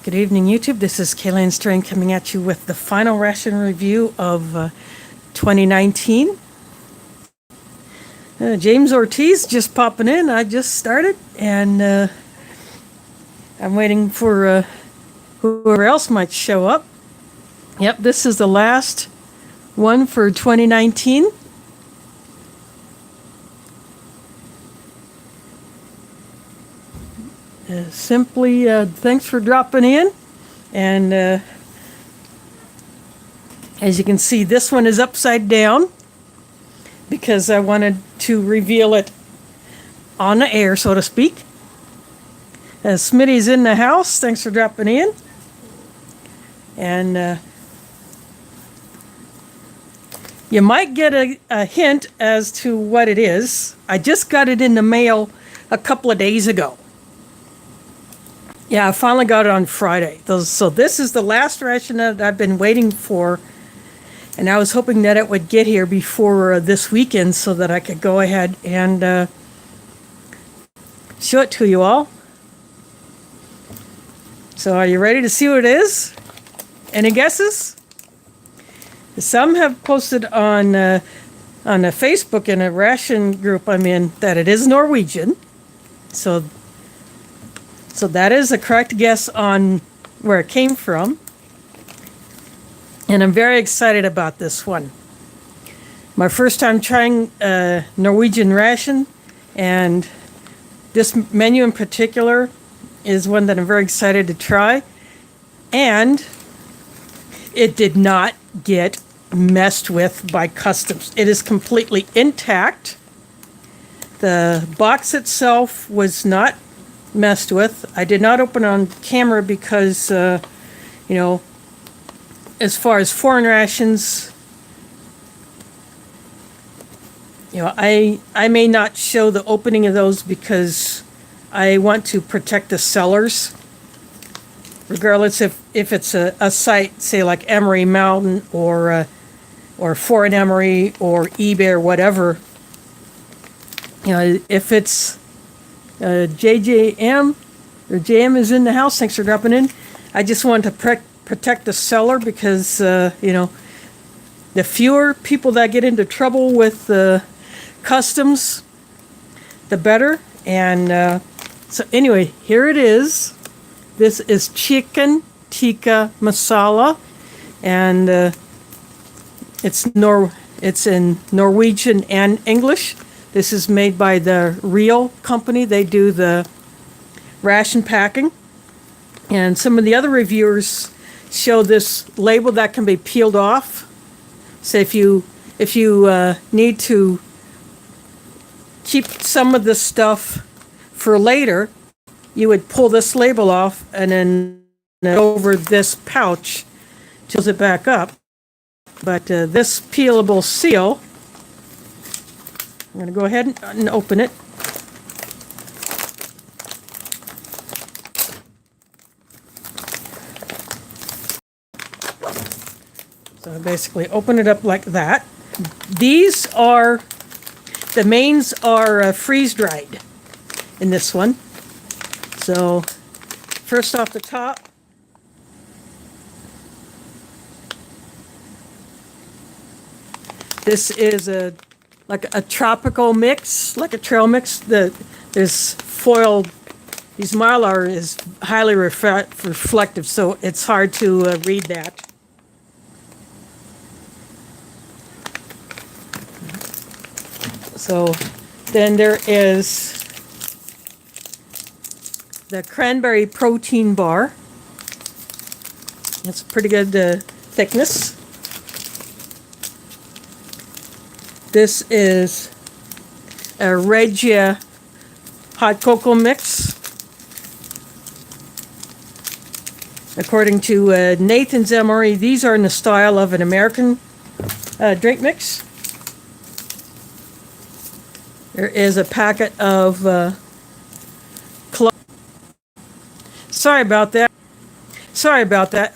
Good evening, YouTube. This is Kayleen Strain coming at you with the final ration review of 2019. James Ortiz just popping in. I just started, and I'm waiting for whoever else might show up. Yep, this is the last one for 2019. Simply, thanks for dropping in. And as you can see, this one is upside down because I wanted to reveal it on the air, so to speak. Smitty's in the house. Thanks for dropping in. And you might get a hint as to what it is. I just got it in the mail a couple of days ago. Yeah, I finally got it on Friday. So this is the last ration that I've been waiting for. And I was hoping that it would get here before this weekend so that I could go ahead and show it to you all. So are you ready to see what it is? Any guesses? Some have posted on the Facebook in a ration group I'm in that it is Norwegian. So that is a correct guess on where it came from. And I'm very excited about this one. My first time trying Norwegian ration, and this menu in particular is one that I'm very excited to try. And it did not get messed with by customs. It is completely intact. The box itself was not messed with. I did not open on camera because, as far as foreign rations, I may not show the opening of those because I want to protect the sellers, regardless if it's a site, say like Emery Mountain or Foreign Emery or eBay or whatever. If it's JJM or JM is in the house. Thanks for dropping in. I just wanted to protect the seller because, the fewer people that get into trouble with customs, the better. And so anyway, here it is. This is chicken tikka masala, and it's in Norwegian and English. This is made by the Real company. They do the ration packing. And some of the other reviewers show this label that can be peeled off. So if you need to keep some of this stuff for later, you would pull this label off and then over this pouch, tilts it back up. But this peelable seal, I'm going to go ahead and open it. So I basically open it up like that. The mains are freeze-dried in this one. So first off the top, this is like a tropical mix, like a trail mix. There's foiled, these mylar is highly reflective, so it's hard to read that. So then there is the cranberry protein bar. It's pretty good thickness. This is a Regia hot cocoa mix. According to Nathan's Emery, these are in the style of an American drink mix. There is a packet of Sorry about that.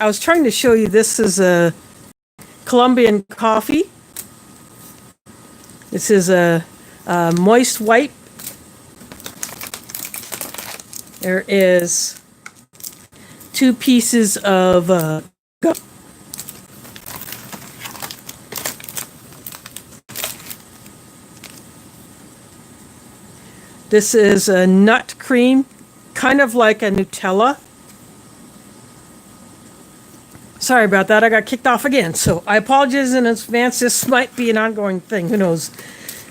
I was trying to show you this is a Colombian coffee. This is a moist white. There is 2 pieces of gum. This is a nut cream, kind of like a Nutella. Sorry about that, I got kicked off again, so I apologize in advance. This might be an ongoing thing, who knows.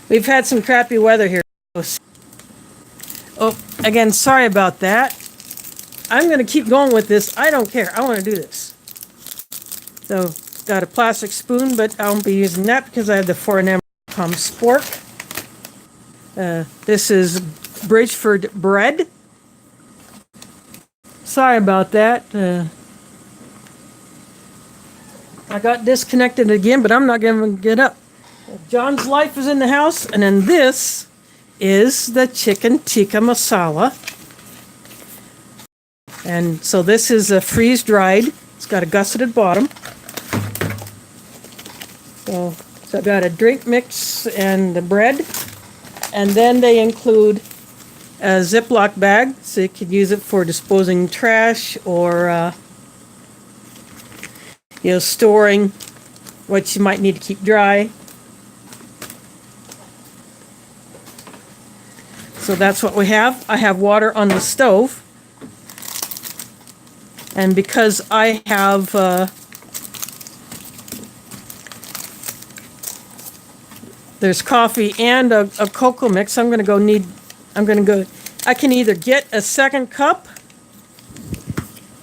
We've had some crappy weather here. Oh, again, sorry about that. I'm going to keep going with this. I don't care. I want to do this. So, got a plastic spoon, but I won't be using that because I have the 4M spork. This is Bridgeford bread. Sorry about that. I got disconnected again, but I'm not going to get up. John's Life is in the house, and then this is the chicken tikka masala. And so this is a freeze-dried. It's got a gusseted bottom. So I've got a drink mix and the bread. And then they include a Ziploc bag, so you could use it for disposing trash or storing what you might need to keep dry. So that's what we have. I have water on the stove. And because I have there's coffee and a cocoa mix, I can either get a second cup.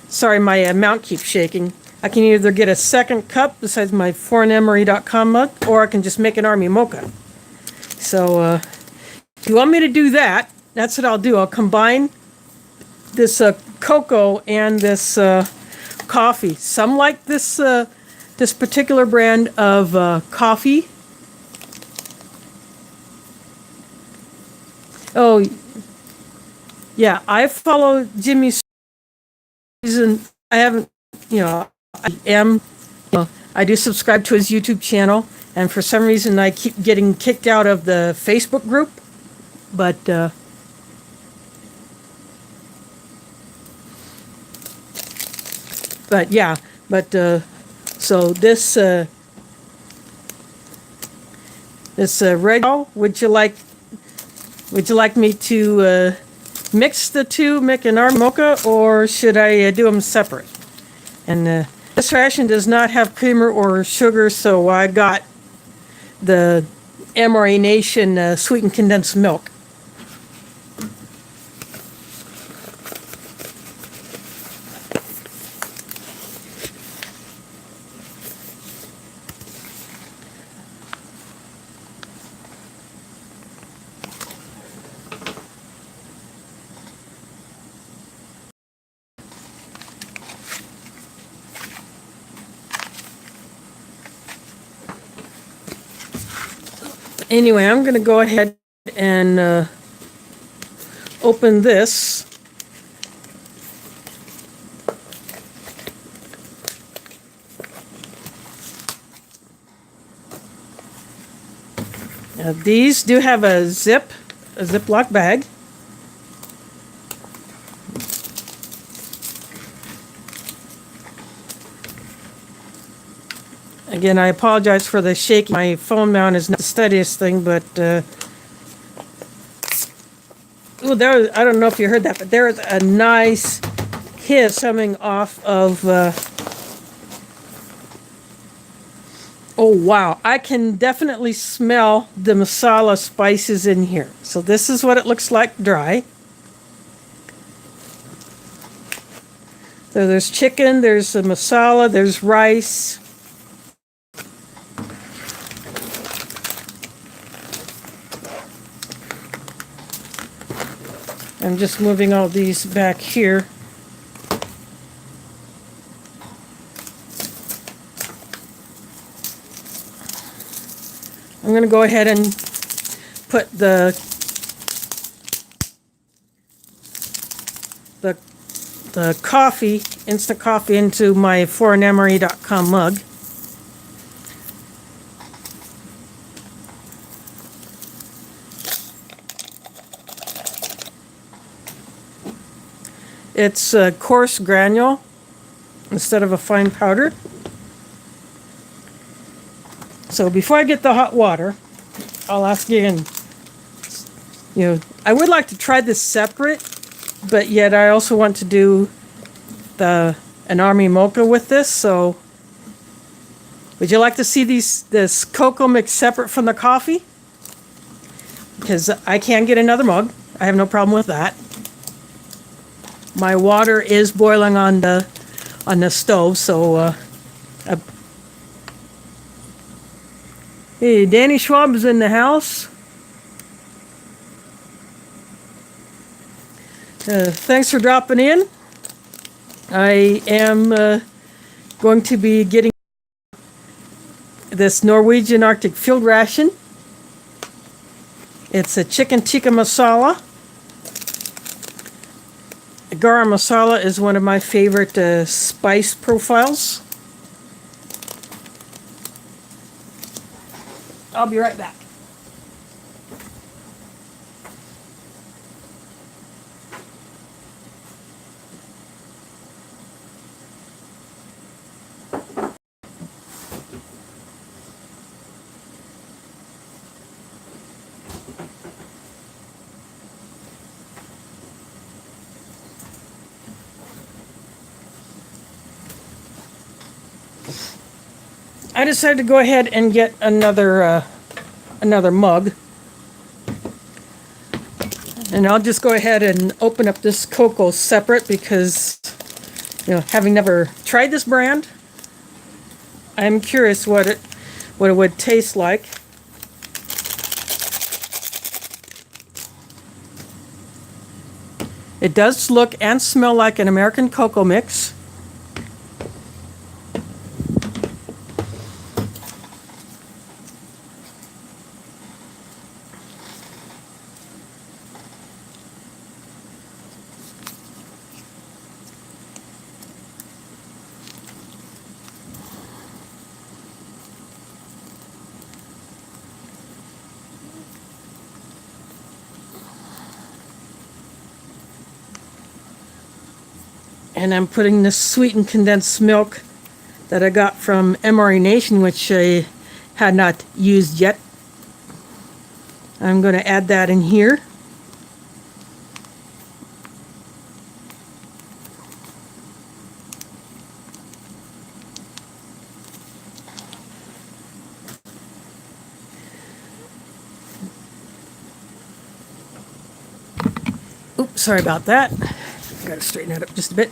Sorry, my mount keeps shaking. I can either get a second cup besides my foreignemery.com mug, or I can just make an army mocha. So if you want me to do that, that's what I'll do. I'll combine this cocoa and this coffee. Some like this this particular brand of coffee. Oh, yeah, I follow Jimmy's season. I haven't, I do subscribe to his YouTube channel, and for some reason I keep getting kicked out of the Facebook group, but so this red, would you like me to mix the two, make an army mocha, or should I do them separate? And this ration does not have creamer or sugar, so I got the Ration sweetened condensed milk. Anyway, I'm going to go ahead and open this. Now, these do have a Ziploc bag. Again, I apologize for the shaking. My phone mount is not the steadiest thing, but I don't know if you heard that, but there is a nice hiss coming off of. Oh wow! I can definitely smell the masala spices in here. So this is what it looks like dry. So there's chicken, there's the masala, there's rice. I'm just moving all these back here. I'm going to go ahead and put the coffee, instant coffee, into my foreignemery.com mug. It's a coarse granule, instead of a fine powder. So before I get the hot water, I'll ask you again, I would like to try this separate, but yet I also want to do an army mocha with this. So would you like to see this cocoa mix separate from the coffee? Because I can get another mug. I have no problem with that. My water is boiling on the stove, so hey, Danny Schwab is in the house. Thanks for dropping in. I am going to be getting this Norwegian Arctic field ration. It's a chicken tikka masala. Garam masala is one of my favorite spice profiles. I'll be right back. I decided to go ahead and get another mug. And I'll just go ahead and open up this cocoa separate because, having never tried this brand, I'm curious what it would taste like. It does look and smell like an American cocoa mix. And I'm putting this sweetened condensed milk that I got from Ration, which I had not used yet. I'm going to add that in here. Oops, sorry about that. Got to straighten that up just a bit.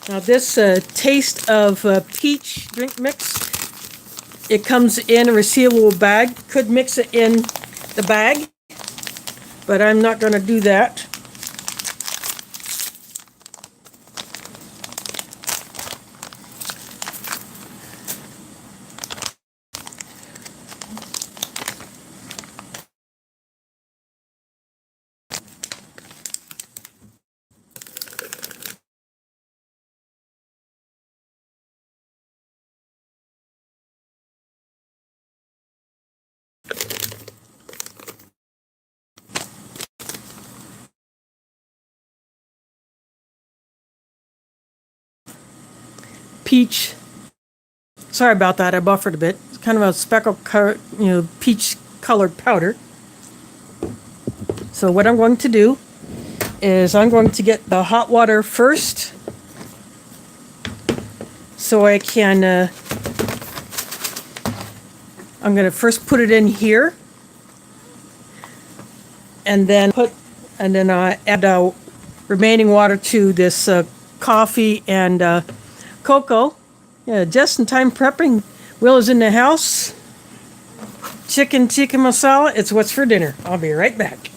Now this taste of peach drink mix, it comes in a resealable bag. Could mix it in the bag, but I'm not going to do that. Peach. Sorry about that. I buffered a bit. It's kind of a speckled, peach colored powder. So what I'm going to do is I'm going to get the hot water first, so I can. I'm going to first put it in here, and then add remaining water to this coffee and cocoa. Yeah, just in time prepping. Will is in the house. Chicken tikka masala. It's what's for dinner. I'll be right back.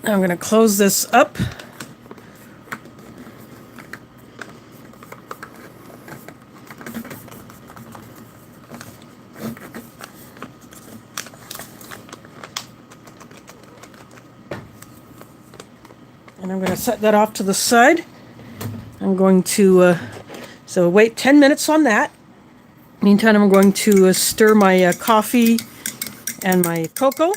I'm going to close this up. And I'm going to set that off to the side. I'm going to so wait 10 minutes on that. Meantime, I'm going to stir my coffee and my cocoa.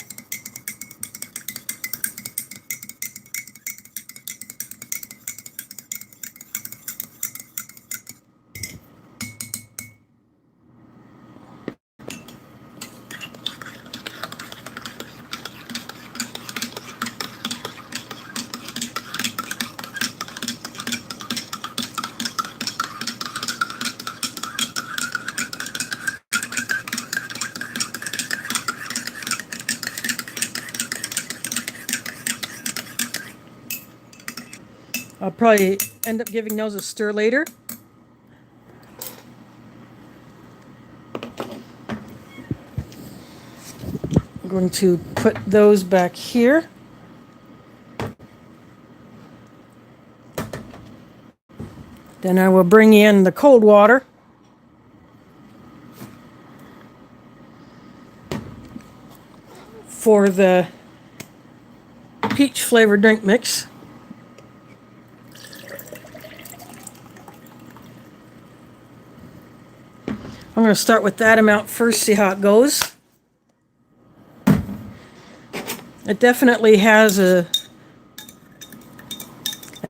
I'll probably end up giving those a stir later. I'm going to put those back here. Then I will bring in the cold water. For the peach flavored drink mix. I'm going to start with that amount first, see how it goes. It definitely has an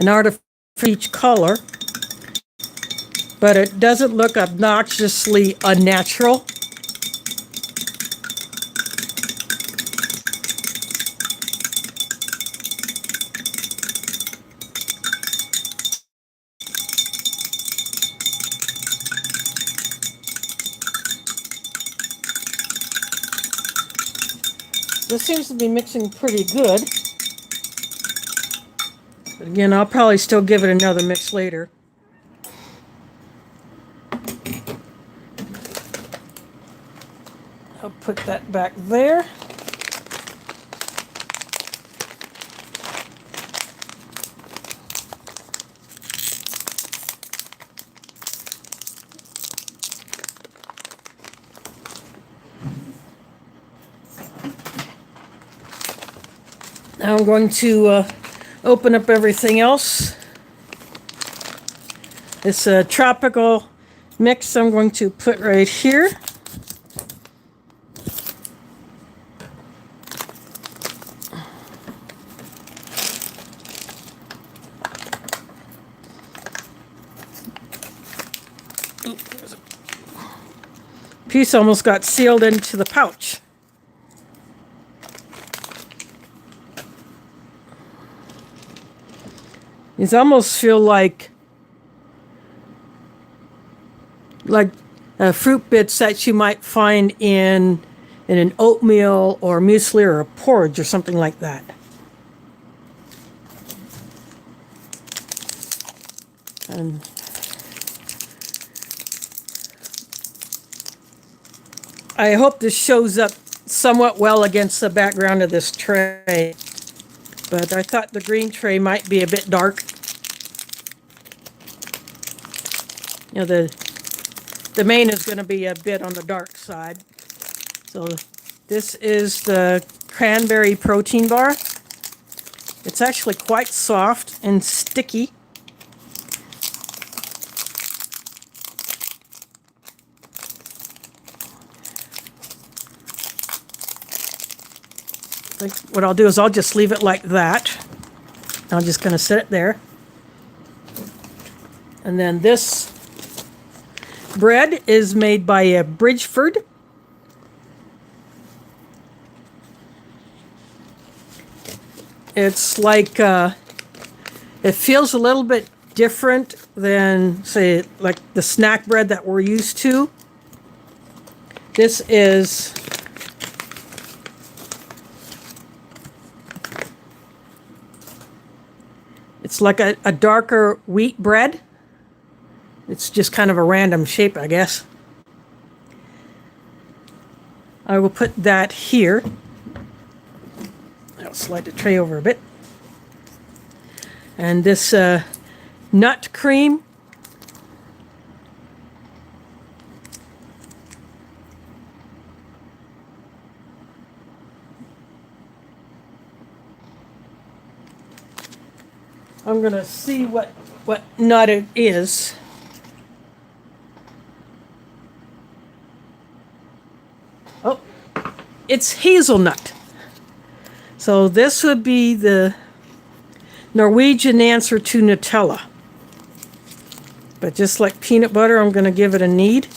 artificial peach color, but it doesn't look obnoxiously unnatural. This seems to be mixing pretty good. But again, I'll probably still give it another mix later. I'll put that back there. Now I'm going to open up everything else. This tropical mix I'm going to put right here. Piece almost got sealed into the pouch. These almost feel like fruit bits that you might find in an oatmeal or muesli or a porridge or something like that. And I hope this shows up somewhat well against the background of this tray. But I thought the green tray might be a bit dark. You know, the main is going to be a bit on the dark side. So this is the cranberry protein bar. It's actually quite soft and sticky. What I'll do is I'll just leave it like that. I'm just going to set it there. And then this bread is made by Bridgeford. It's like, it feels a little bit different than, say, like the snack bread that we're used to. This is it's like a darker wheat bread. It's just kind of a random shape, I guess. I will put that here. I'll slide the tray over a bit. And this nut cream, I'm going to see what nut it is. Oh, it's hazelnut. So this would be the Norwegian answer to Nutella. But just like peanut butter, I'm going to give it a knead.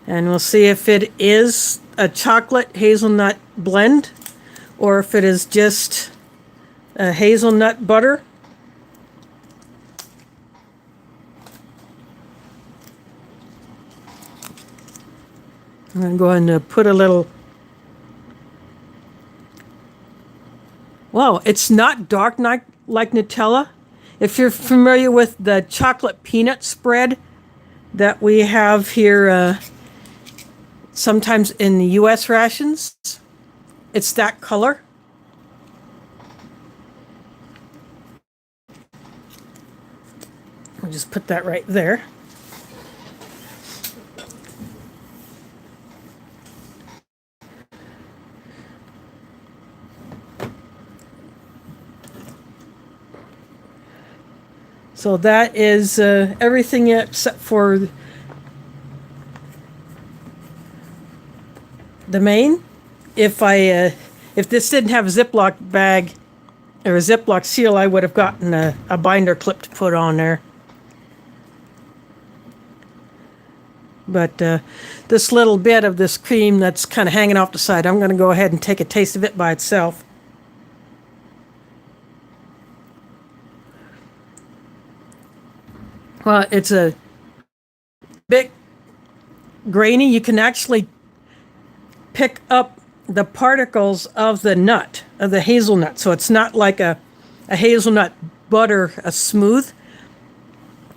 And we'll see if it is a chocolate hazelnut blend or if it is just a hazelnut butter. I'm going to go ahead and put a little... Wow, it's not dark like Nutella. If you're familiar with the chocolate peanut spread that we have here sometimes in the U.S. rations, it's that color. I'll just put that right there. So that is everything except for the main. If this didn't have a Ziploc bag or a Ziploc seal, I would have gotten a binder clip to put on there. But this little bit of this cream that's kind of hanging off the side, I'm going to go ahead and take a taste of it by itself. Well, it's a bit grainy. You can actually pick up the particles of the nut, of the hazelnut. So it's not like a hazelnut butter, a smooth.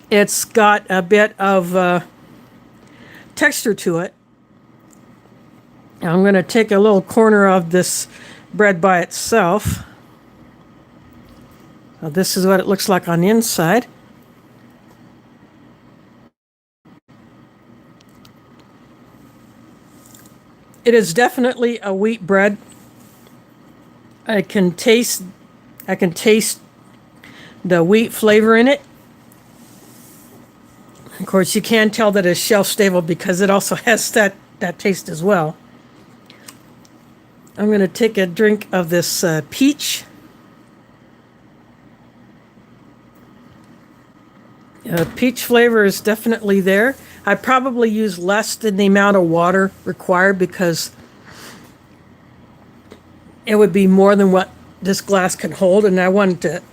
It's got a bit of texture to it. I'm going to take a little corner of this bread by itself. So this is what it looks like on the inside. It is definitely a wheat bread. I can taste the wheat flavor in it. Of course, you can tell that it's shelf stable because it also has that taste as well. I'm going to take a drink of this peach. Peach flavor is definitely there. I probably use less than the amount of water required because it would be more than what this glass can hold, and I wanted to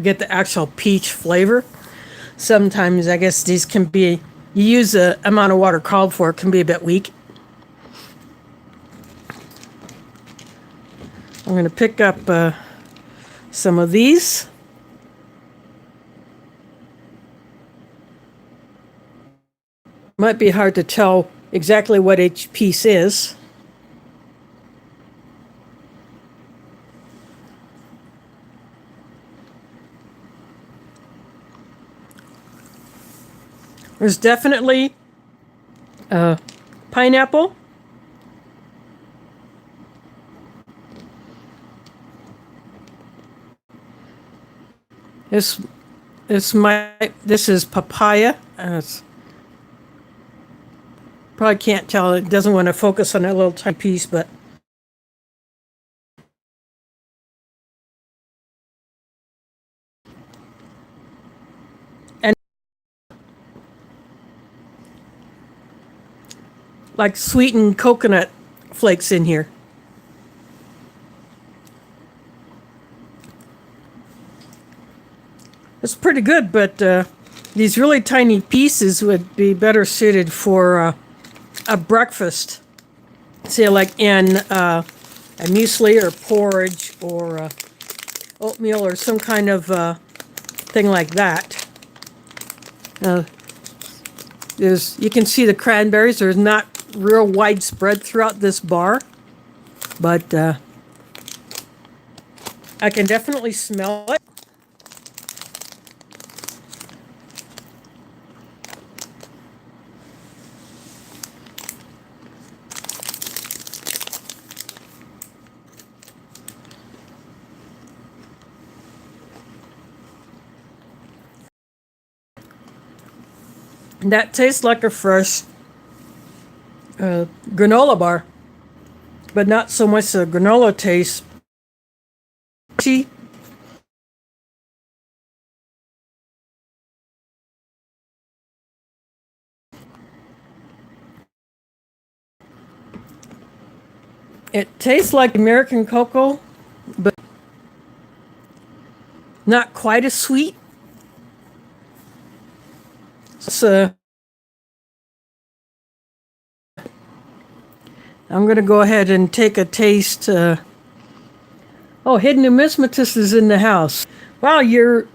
get the actual peach flavor. Sometimes I guess these can be, you use the amount of water called for, it can be a bit weak. I'm going to pick up some of these. Might be hard to tell exactly what each piece is. There's definitely pineapple. This is papaya. Probably can't tell. It doesn't want to focus on that little tiny piece, but and like sweetened coconut flakes in here. It's pretty good, but these really tiny pieces would be better suited for a breakfast. Say like in a muesli or porridge or oatmeal or some kind of thing like that. You can see the cranberries. There's not real widespread throughout this bar, but I can definitely smell it. That tastes like a fresh granola bar, but not so much a granola taste. See, it tastes like American cocoa, but not quite as sweet. So I'm going to go ahead and take a taste. Oh, Hidden Numismatist is in the house. Wow, you're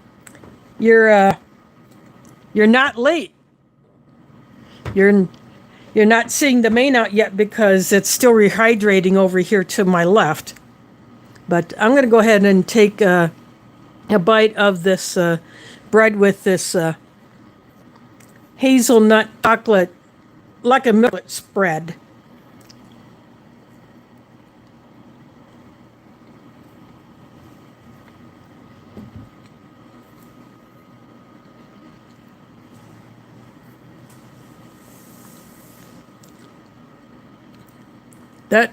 not late. You're you're not seeing the main out yet because it's still rehydrating over here to my left. But I'm going to go ahead and take a bite of this bread with this hazelnut chocolate, like a millet spread. That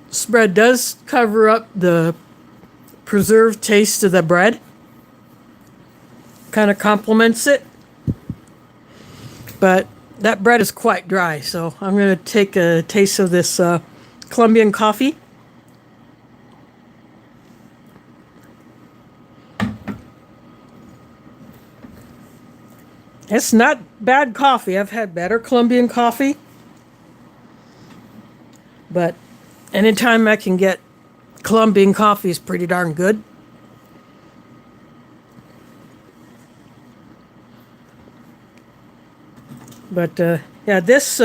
spread does cover up the preserved taste of the bread. Kind of complements it. But that bread is quite dry, so I'm going to take a taste of this Colombian coffee. It's not bad coffee. I've had better Colombian coffee. But anytime I can get Colombian coffee is pretty darn good. But yeah, this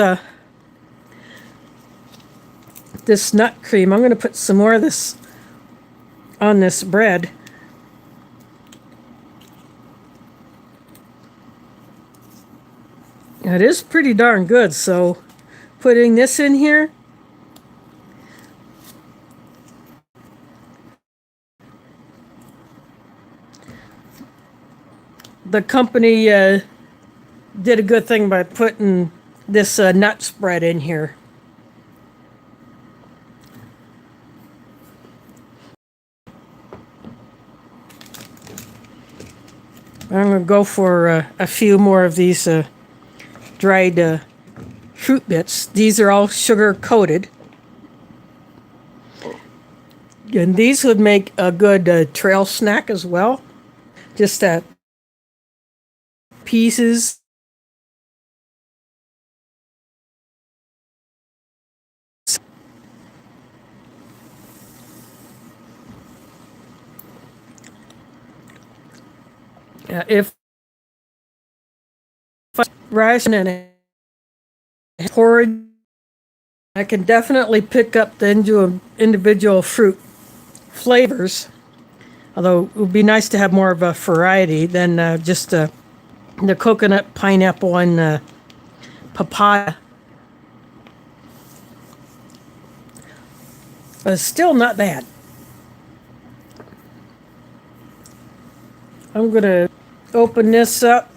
nut cream, I'm going to put some more of this on this bread. It is pretty darn good, so putting this in here. The company did a good thing by putting this nut spread in here. I'm going to go for a few more of these dried fruit bits. These are all sugar coated. And these would make a good trail snack as well. Just that pieces. If Ration and porridge, I can definitely pick up the individual fruit flavors. Although it would be nice to have more of a variety than just the coconut, pineapple, and papaya. But it's still not bad. I'm going to open this up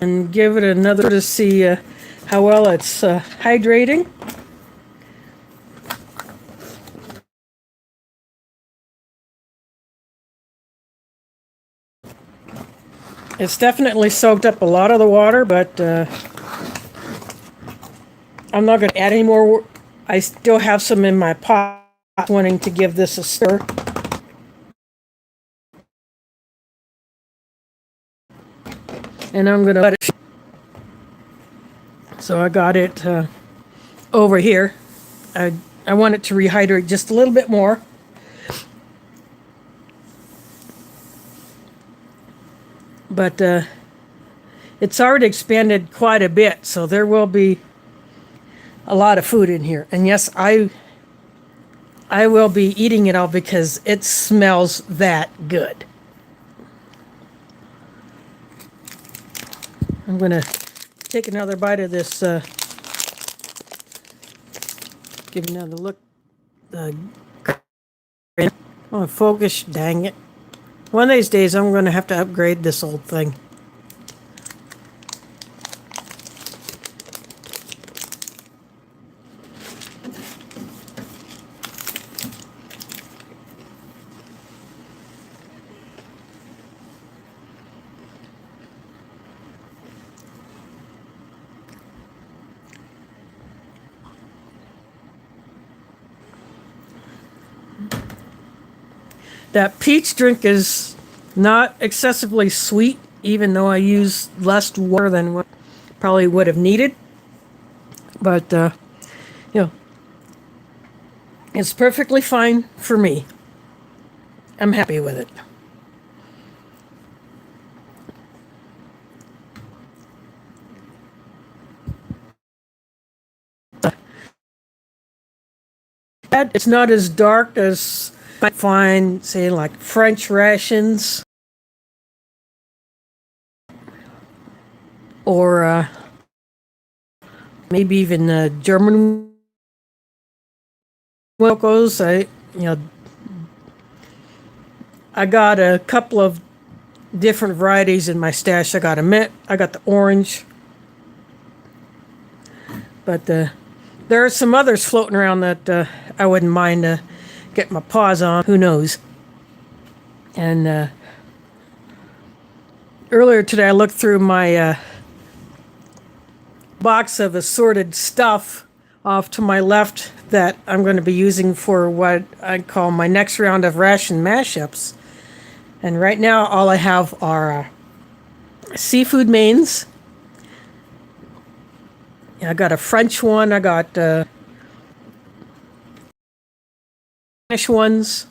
and give it another to see how well it's hydrating. It's definitely soaked up a lot of the water, but I'm not going to add any more. I still have some in my pot wanting to give this a stir. And I'm going to let it. So I got it over here. I want it to rehydrate just a little bit more. But it's already expanded quite a bit, so there will be a lot of food in here. And yes, I will be eating it all because it smells that good. I'm going to take another bite of this, give another look. Oh, focus, dang it. One of these days I'm going to have to upgrade this old thing. That peach drink is not excessively sweet, even though I use less water than what probably would have needed. But, you know, it's perfectly fine for me. I'm happy with it. It's not as dark as you might find, say, like French rations or maybe even German Wilco's. I got a couple of different varieties in my stash. I got a mint, I got the orange, but there are some others floating around that I wouldn't mind getting my paws on. Who knows? And earlier today, I looked through my box of assorted stuff off to my left that I'm going to be using for what I call my next round of ration mashups. And right now, all I have are seafood mains. I got a French one. I got Spanish ones.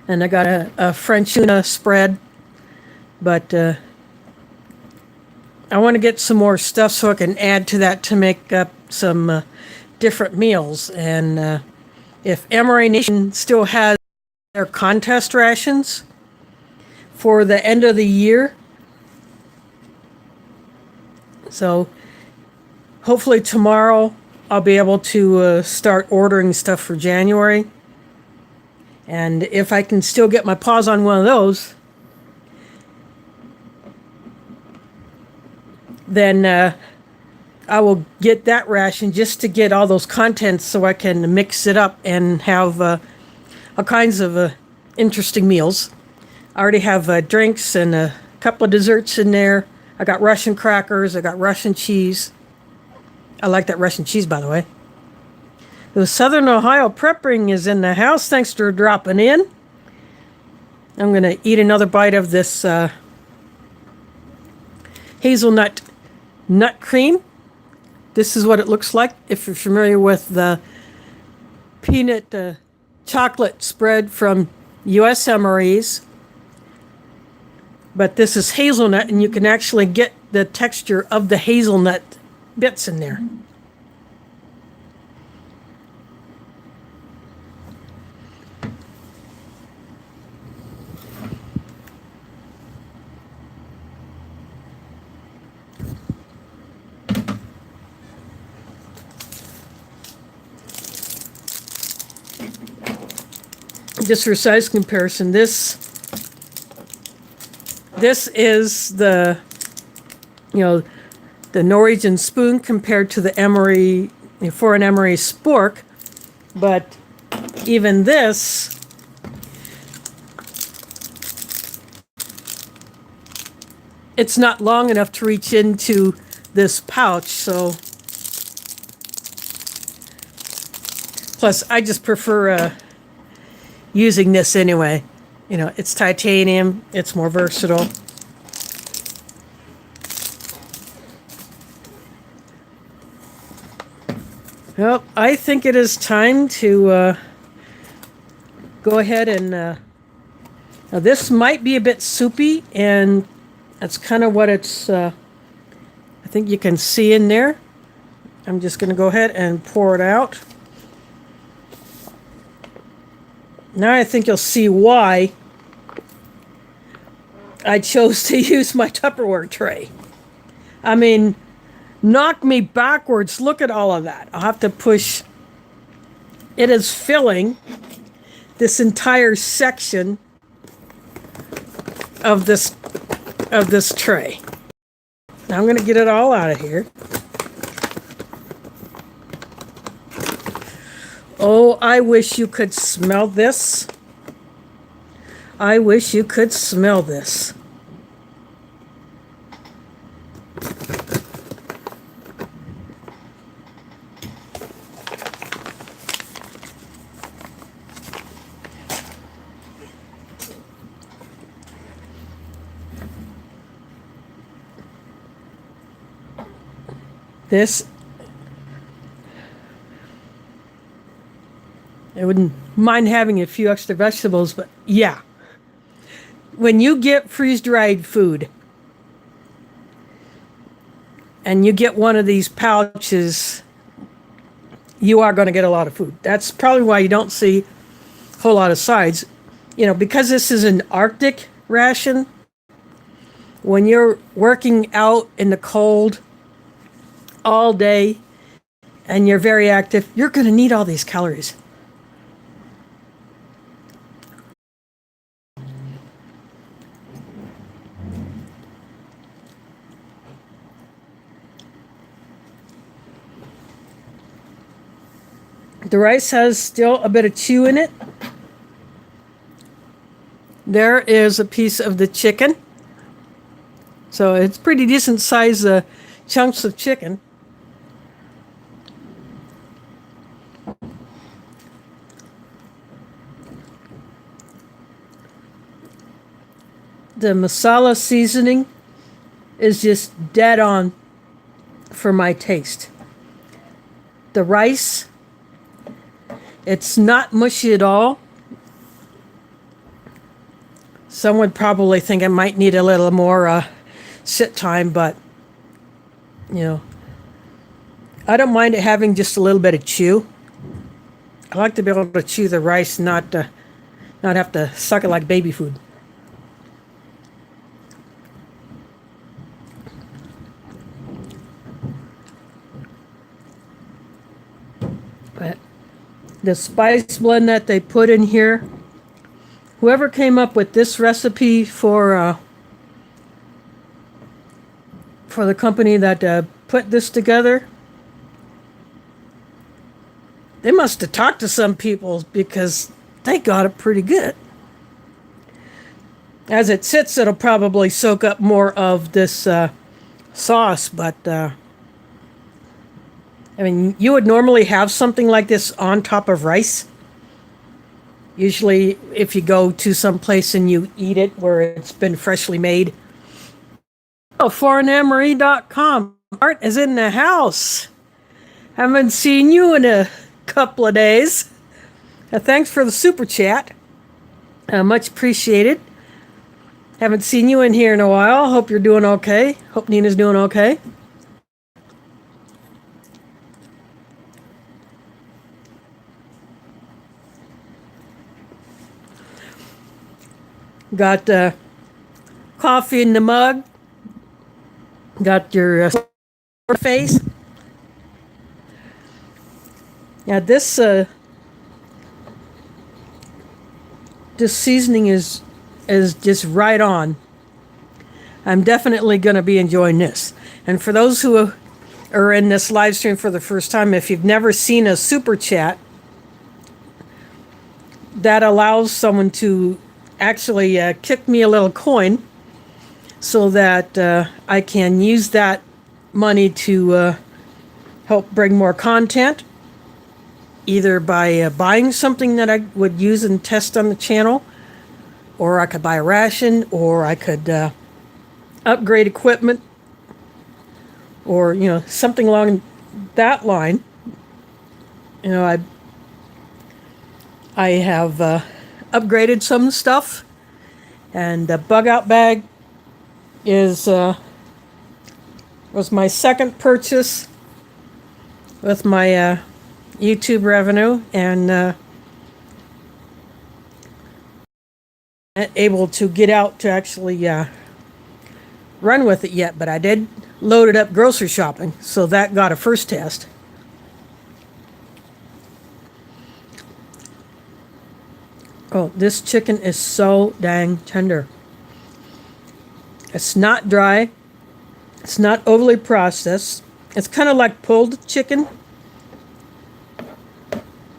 And I got a French tuna spread. But I want to get some more stuff so I can add to that to make up some different meals. And if Ration still has their contest rations for the end of the year, so hopefully tomorrow I'll be able to start ordering stuff for January. And if I can still get my paws on one of those, then I will get that ration just to get all those contents so I can mix it up and have all kinds of interesting meals. I already have drinks and a couple of desserts in there. I got Russian crackers. I got Russian cheese. I like that Russian cheese, by the way. The Southern Ohio Prepping is in the house. Thanks for dropping in. I'm going to eat another bite of this hazelnut nut cream. This is what it looks like if you're familiar with the peanut chocolate spread from U.S. MREs. But this is hazelnut, and you can actually get the texture of the hazelnut bits in there. Just for size comparison, this is the Norwegian spoon compared to the Emery, foreign Emery spork, but even this it's not long enough to reach into this pouch, so plus I just prefer using this anyway. It's titanium, it's more versatile. Well, I think it is time to go ahead and now this might be a bit soupy, and that's kind of what it's I think you can see in there. I'm just going to go ahead and pour it out. Now I think you'll see why I chose to use my Tupperware tray. I mean, knock me backwards. Look at all of that. I'll have to push. It is filling this entire section of this tray. Now I'm going to get it all out of here. Oh, I wish you could smell this. I wish you could smell this. this. I wouldn't mind having a few extra vegetables, but yeah. When you get freeze-dried food and you get one of these pouches, you are going to get a lot of food. That's probably why you don't see a whole lot of sides. You know, because this is an Arctic ration, when you're working out in the cold all day and you're very active, you're going to need all these calories. The rice has still a bit of chew in it. There is a piece of the chicken. So it's pretty decent size chunks of chicken. The masala seasoning is just dead on for my taste. The rice, it's not mushy at all. Some would probably think it might need a little more sit time, but, you know, I don't mind it having just a little bit of chew. I like to be able to chew the rice, not have to suck it like baby food. But the spice blend that they put in here, whoever came up with this recipe for the company that put this together, they must have talked to some people because they got it pretty good. As it sits, it'll probably soak up more of this sauce, but I mean, you would normally have something like this on top of rice. Usually, if you go to some place and you eat it where it's been freshly made. Oh, foreignanemarie.com. Art is in the house. Haven't seen you in a couple of days. Thanks for the super chat. Much appreciated. Haven't seen you in here in a while. Hope you're doing okay. Hope Nina's doing okay. Got coffee in the mug. Got your face. Yeah, this seasoning is just right on. I'm definitely going to be enjoying this. And for those who are in this live stream for the first time, if you've never seen a super chat, that allows someone to actually kick me a little coin so that I can use that money to help bring more content, either by buying something that I would use and test on the channel, or I could buy a ration, or I could upgrade equipment, or, you know, something along that line. You know, I have upgraded some stuff, and the bug out bag was my second purchase with my YouTube revenue, and able to get out to actually run with it yet, but I did load it up grocery shopping, so that got a first test. Oh, this chicken is so dang tender. It's not dry. It's not overly processed. It's kind of like pulled chicken,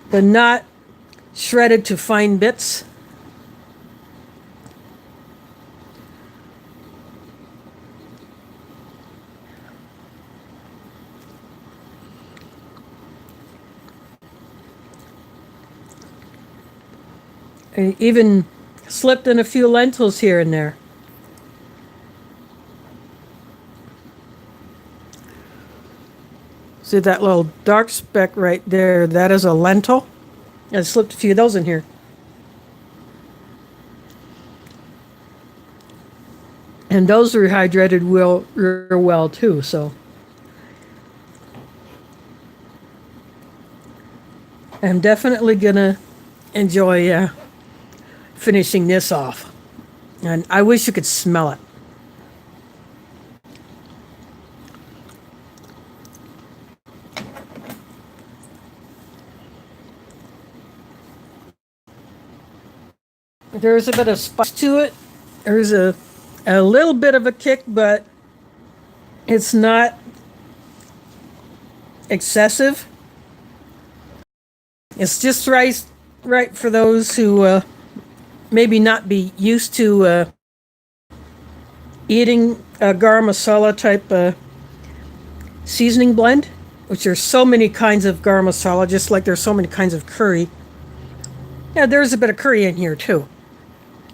but not shredded to fine bits. I even slipped in a few lentils here and there. See that little dark speck right there? That is a lentil. I slipped a few of those in here. And those are rehydrated real well too, so. I'm definitely gonna enjoy finishing this off. And I wish you could smell it. There's a bit of spice to it. There's a little bit of a kick, but it's not excessive. It's just right for those who maybe not be used to eating a garam masala type seasoning blend, which there's so many kinds of garam masala, just like there's so many kinds of curry. Yeah, there's a bit of curry in here too.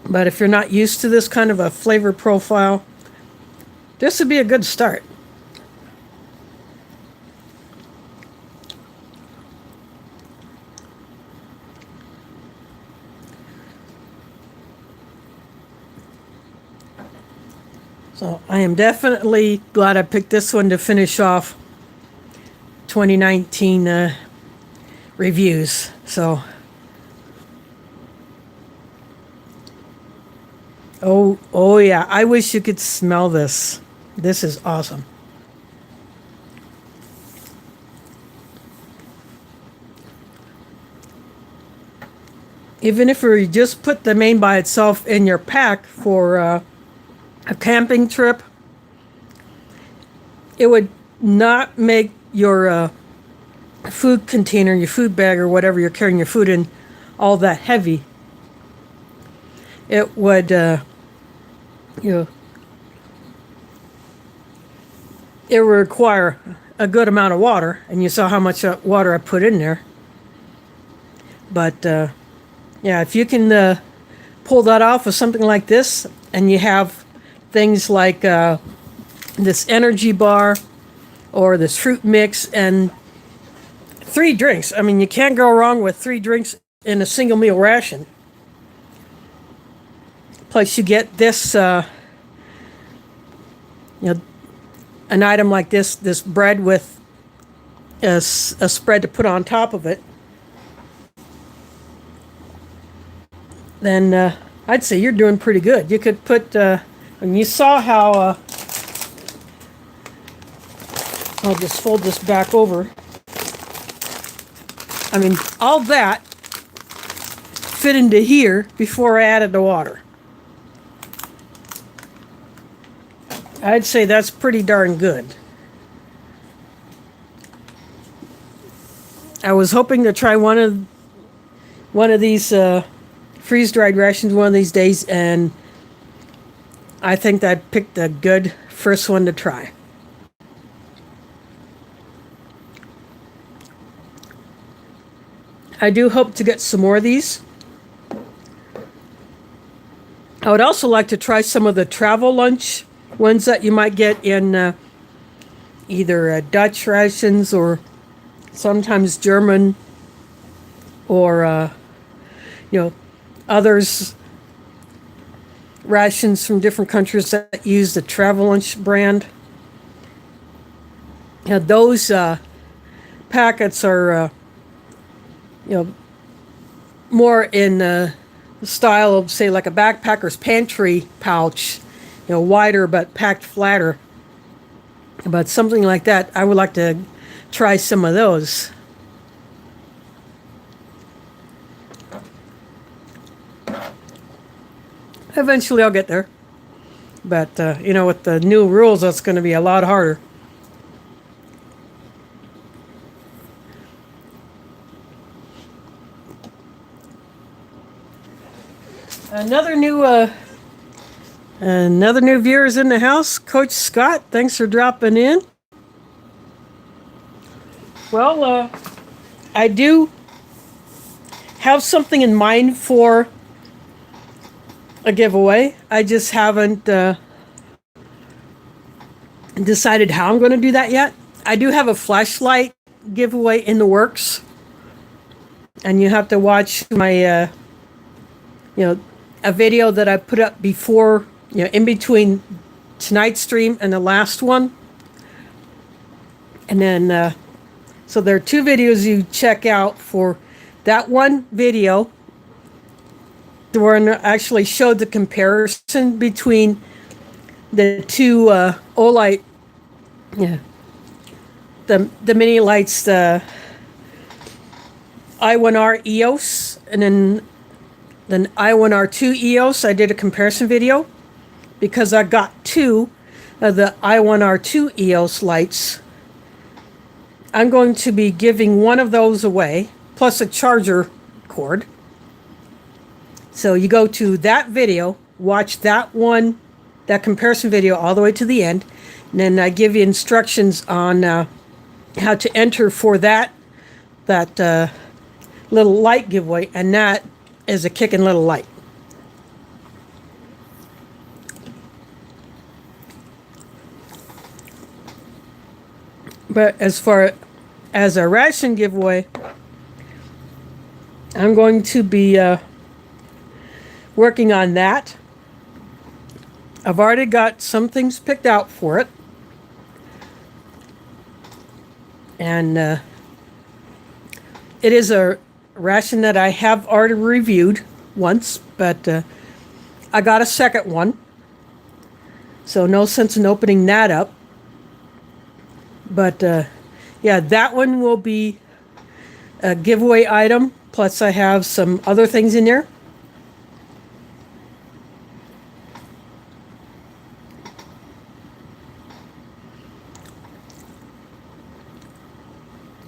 But if you're not used to this kind of a flavor profile, this would be a good start. So I am definitely glad I picked this one to finish off 2019 reviews. So, oh yeah, I wish you could smell this. This is awesome. Even if you just put the main by itself in your pack for a camping trip, it would not make your food container, your food bag, or whatever you're carrying your food in, all that heavy. It would, it would require a good amount of water, and you saw how much water I put in there. But yeah, if you can pull that off with something like this, and you have things like this energy bar or this fruit mix and 3 drinks. I mean, you can't go wrong with 3 drinks in a single meal ration. Plus, you get this, an item like this bread with a spread to put on top of it. Then I'd say you're doing pretty good. You could put, and you saw how, I'll just fold this back over. I mean, all that fit into here before I added the water. I'd say that's pretty darn good. I was hoping to try one of these freeze-dried rations one of these days, and I think that I picked a good first one to try. I do hope to get some more of these. I would also like to try some of the travel lunch ones that you might get in either Dutch rations or sometimes German or others rations from different countries that use the travel lunch brand. Those packets are more in the style of, say, like a backpacker's pantry pouch, wider but packed flatter. But something like that, I would like to try some of those. Eventually I'll get there. But, with the new rules, that's going to be a lot harder. Another new viewer is in the house. Coach Scott, thanks for dropping in. Well, I do have something in mind for a giveaway. I just haven't decided how I'm going to do that yet. I do have a flashlight giveaway in the works, and you have to watch my, a video that I put up before, in between tonight's stream and the last one. And then, so there are two videos you check out for that one video where I actually showed the comparison between the two Olight, the mini lights, the i1R EOS, and then i1R2 EOS. I did a comparison video because I got two of the i1R2 EOS lights. I'm going to be giving one of those away, plus a charger cord. So you go to that video, watch that one, that comparison video all the way to the end, and then I give you instructions on how to enter for that little light giveaway, and that is a kicking little light. But as far as a ration giveaway, I'm going to be working on that. I've already got some things picked out for it. And it is a ration that I have already reviewed once, but I got a second one. So no sense in opening that up. But yeah, that one will be a giveaway item. Plus I have some other things in there.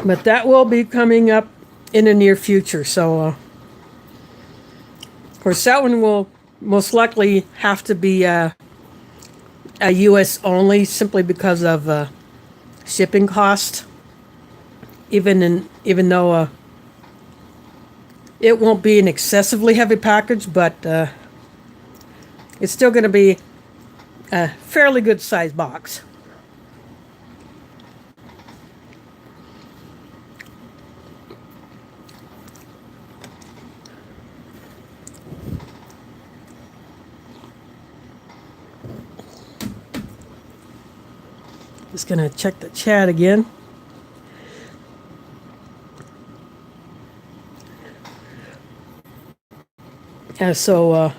But that will be coming up in the near future. So, of course, that one will most likely have to be a U.S. only, simply because of shipping cost. Even though it won't be an excessively heavy package, but it's still going to be a fairly good sized box. Just gonna check the chat again. So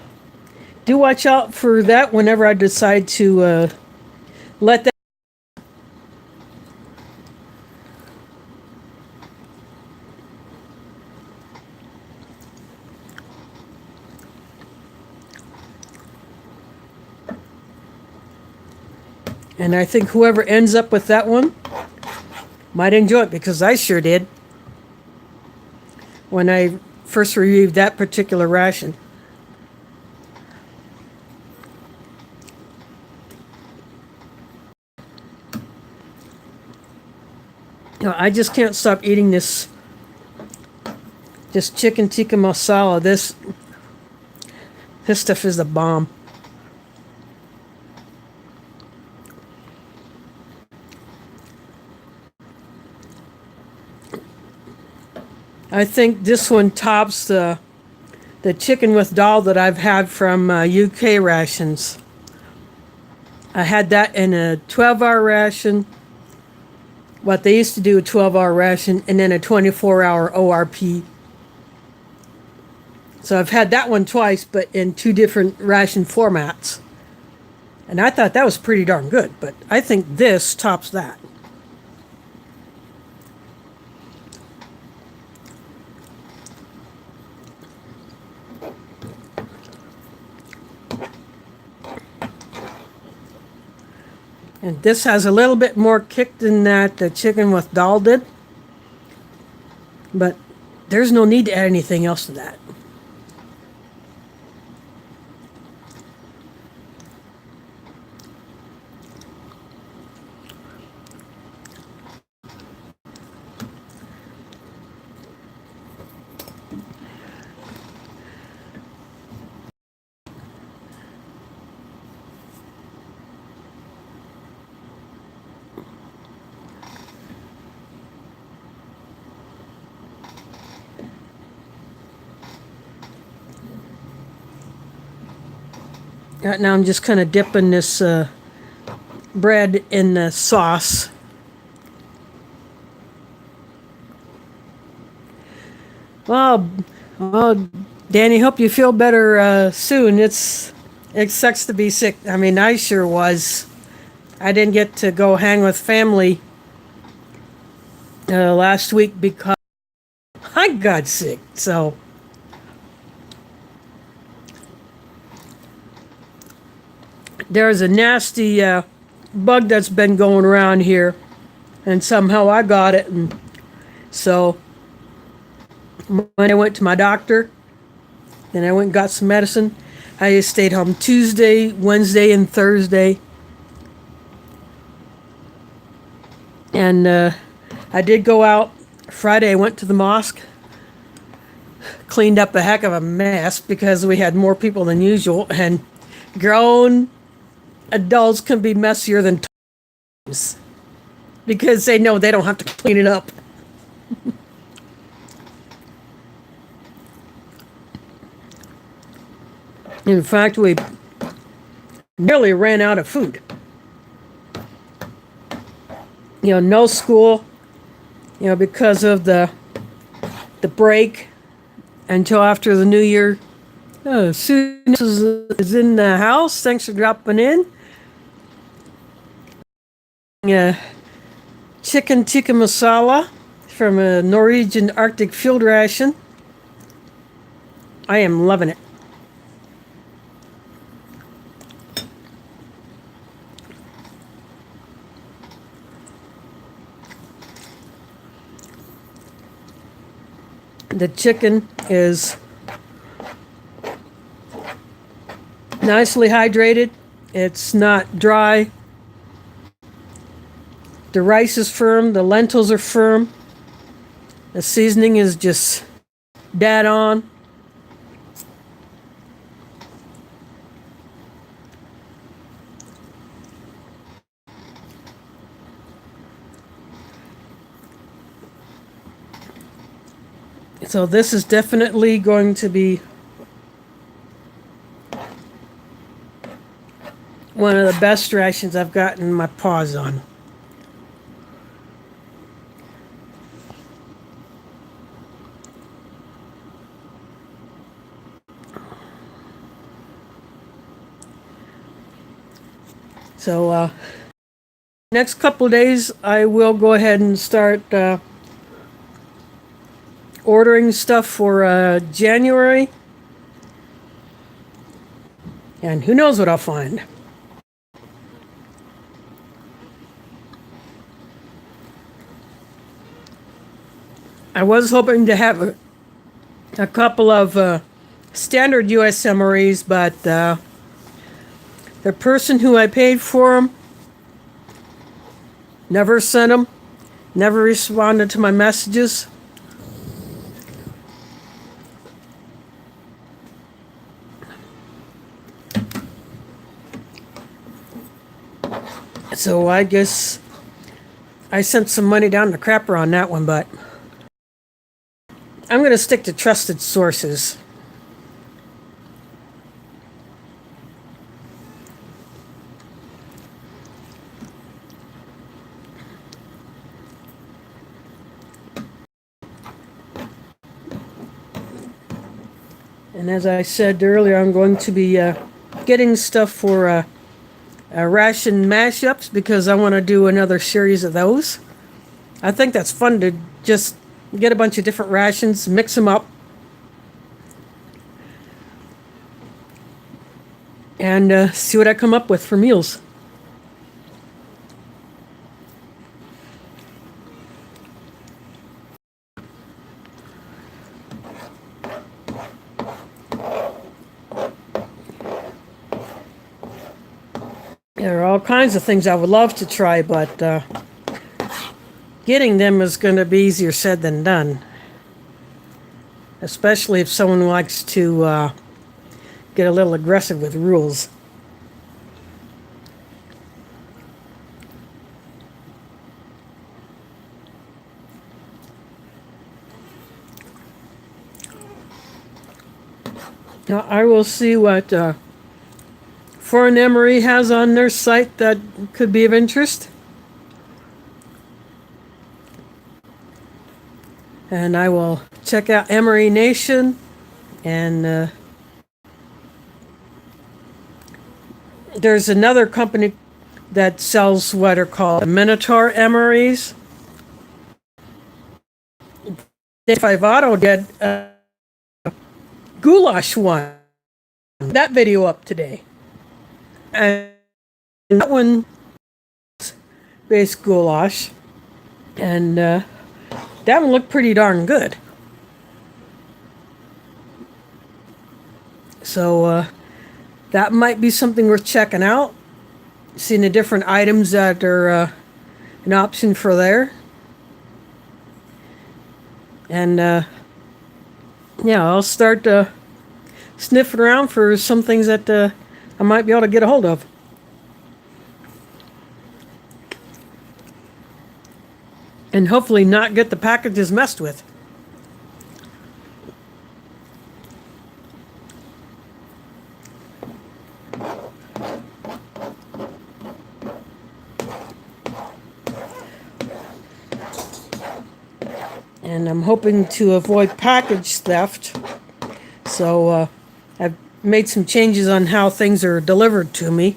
do watch out for that whenever I decide to let that. And I think whoever ends up with that one might enjoy it, because I sure did when I first reviewed that particular ration. I just can't stop eating this chicken tikka masala. This stuff is the bomb. I think this one tops the chicken with dal that I've had from UK rations. I had that in a 12-hour ration. What they used to do, a 12-hour ration, and then a 24-hour ORP. So I've had that one twice, but in two different ration formats. And I thought that was pretty darn good, but I think this tops that. And this has a little bit more kick than that the chicken with dal did. But there's no need to add anything else to that. Right now I'm just kind of dipping this bread in the sauce. Well, well, Danny, hope you feel better soon. It sucks to be sick. I mean, I sure was. I didn't get to go hang with family last week because I got sick. So there's a nasty bug that's been going around here, and somehow I got it. And so when I went to my doctor, then I went and got some medicine. I just stayed home Tuesday, Wednesday, and Thursday. And I did go out Friday. I went to the mosque, cleaned up a heck of a mess because we had more people than usual. And grown adults can be messier than toddlers because they know they don't have to clean it up. In fact, we nearly ran out of food. No school, because of the break until after the new year. Susan is in the house. Thanks for dropping in. Chicken tikka masala from a Norwegian Arctic field ration. I am loving it. The chicken is nicely hydrated. It's not dry. The rice is firm. The lentils are firm. The seasoning is just dead on. So this is definitely going to be one of the best rations I've gotten my paws on. So next couple of days I will go ahead and start ordering stuff for January, and who knows what I'll find. I was hoping to have a couple of standard USMREs, but the person who I paid for them never sent them, never responded to my messages. So I guess I sent some money down the crapper on that one, but I'm going to stick to trusted sources. And as I said earlier, I'm going to be getting stuff for ration mashups because I want to do another series of those. I think that's fun to just get a bunch of different rations, mix them up, and see what I come up with for meals. There are all kinds of things I would love to try, but getting them is going to be easier said than done. Especially if someone likes to get a little aggressive with rules. Now, I will see what foreign emery has on their site that could be of interest. And I will check out Emery Nation, and there's another company that sells what are called Minotaur emeries. Dave Auto did a goulash one. That video up today. And that one based goulash. And that one looked pretty darn good. So that might be something worth checking out. Seeing the different items that are an option for there. And yeah, I'll start sniffing around for some things that I might be able to get a hold of. And hopefully not get the packages messed with. And I'm hoping to avoid package theft. So I've made some changes on how things are delivered to me.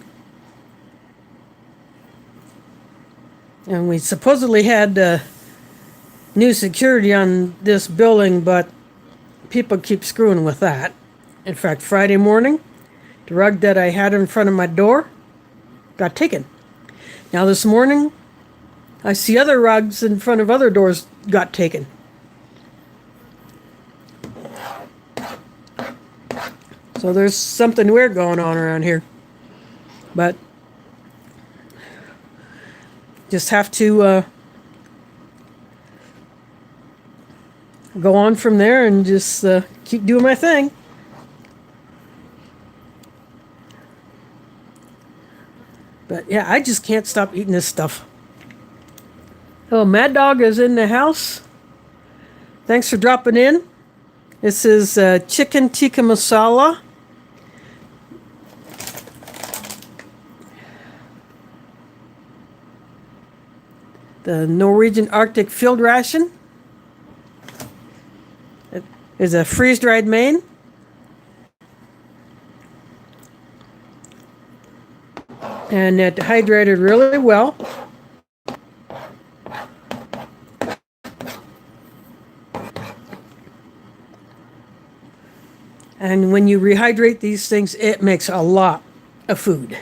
And we supposedly had new security on this building, but people keep screwing with that. In fact, Friday morning, the rug that I had in front of my door got taken. Now this morning, I see other rugs in front of other doors got taken. So there's something weird going on around here. But just have to go on from there and just keep doing my thing. But yeah, I just can't stop eating this stuff. Oh, Mad Dog is in the house. Thanks for dropping in. This is chicken tikka masala. The Norwegian Arctic field ration. It is a freeze-dried main. And it hydrated really well. And when you rehydrate these things, it makes a lot of food.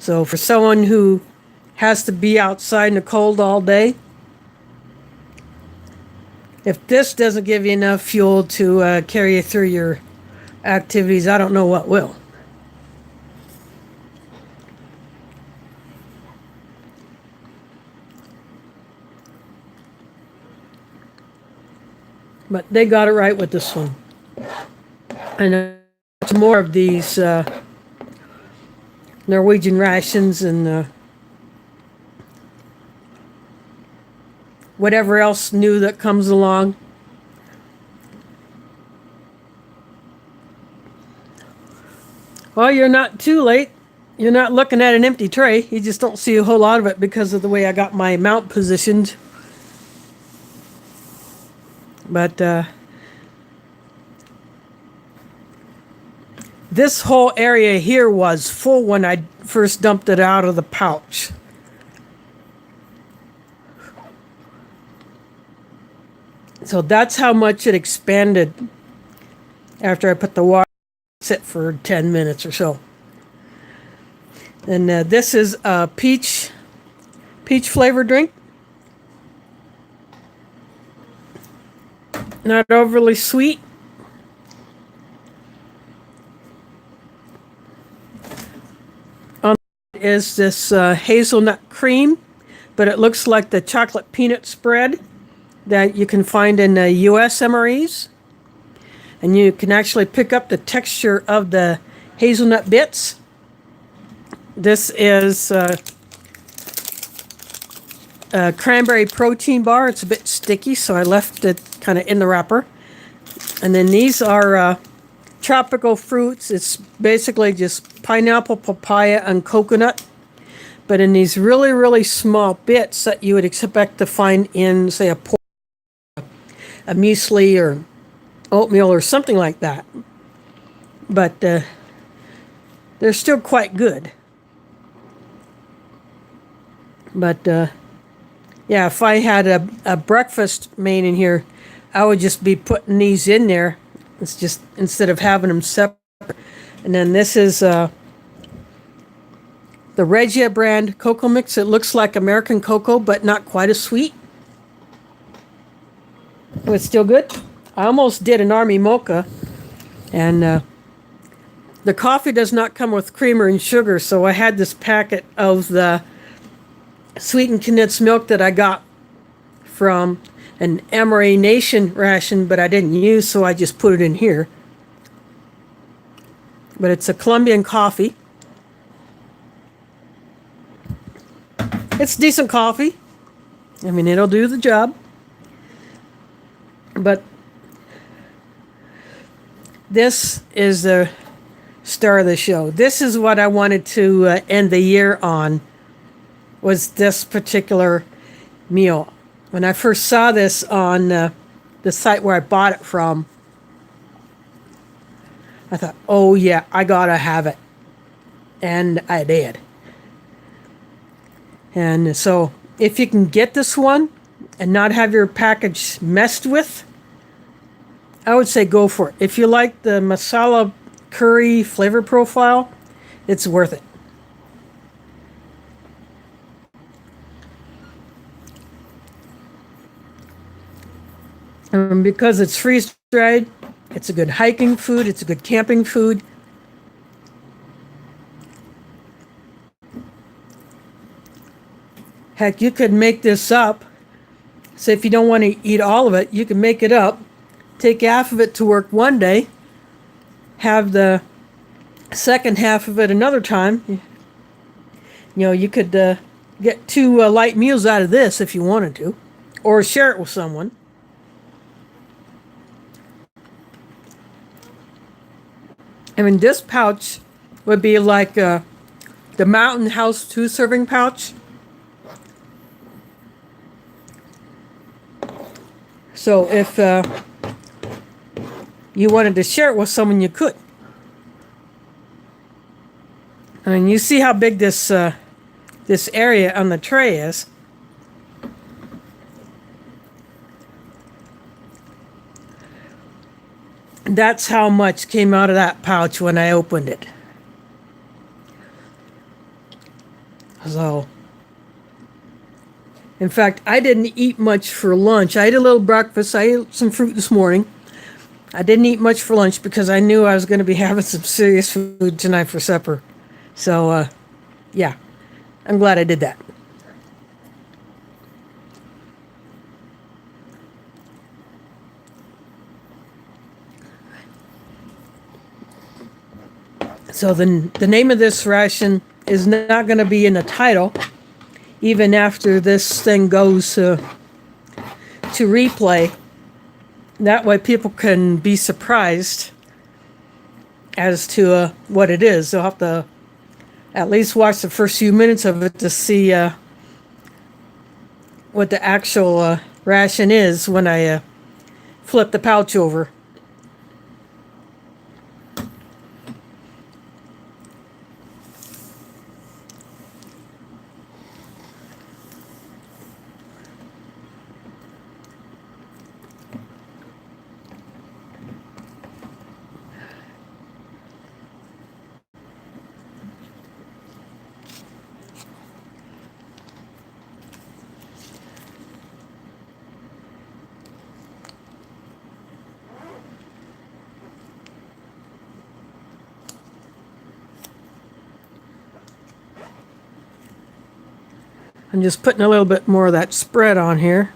So for someone who has to be outside in the cold all day, if this doesn't give you enough fuel to carry you through your activities, I don't know what will. But they got it right with this one. And it's more of these Norwegian rations and whatever else new that comes along. Well, you're not too late. You're not looking at an empty tray. You just don't see a whole lot of it because of the way I got my mount positioned. But this whole area here was full when I first dumped it out of the pouch. So that's how much it expanded after I put the water sit for 10 minutes or so. And this is a peach flavored drink. Not overly sweet. Is this hazelnut cream, but it looks like the chocolate peanut spread that you can find in the U.S. MREs. And you can actually pick up the texture of the hazelnut bits. This is a cranberry protein bar. It's a bit sticky, so I left it kind of in the wrapper. And then these are tropical fruits. It's basically just pineapple, papaya, and coconut, but in these really, really small bits that you would expect to find in, say, a muesli or oatmeal or something like that. But they're still quite good. But yeah, if I had a breakfast made in here, I would just be putting these in there. It's just instead of having them separate. And then this is the Regia brand cocoa mix. It looks like American cocoa, but not quite as sweet. Oh, it's still good. I almost did an army mocha, and the coffee does not come with creamer and sugar, so I had this packet of the sweetened condensed milk that I got from an Ration ration, but I didn't use, so I just put it in here. But it's a Colombian coffee. It's decent coffee. I mean, it'll do the job. But this is the star of the show. This is what I wanted to end the year on, was this particular meal. When I first saw this on the site where I bought it from, I thought, oh yeah, I gotta have it. And I did. And so if you can get this one and not have your package messed with, I would say go for it. If you like the masala curry flavor profile, it's worth it. And because it's freeze dried, it's a good hiking food, it's a good camping food. Heck, you could make this up. So if you don't want to eat all of it, you can make it up. Take half of it to work one day. Have the second half of it another time. You know, you could get 2 light meals out of this if you wanted to. Or share it with someone. I mean, this pouch would be like the Mountain House 2-serving pouch. So if you wanted to share it with someone, you could. I mean, you see how big this this area on the tray is. That's how much came out of that pouch when I opened it. So, in fact, I didn't eat much for lunch. I ate a little breakfast. I ate some fruit this morning. I didn't eat much for lunch because I knew I was going to be having some serious food tonight for supper. So, yeah, I'm glad I did that. So the name of this ration is not going to be in the title, even after this thing goes to replay. That way people can be surprised as to what it is. They'll have to at least watch the first few minutes of it to see what the actual ration is when I flip the pouch over. I'm just putting a little bit more of that spread on here.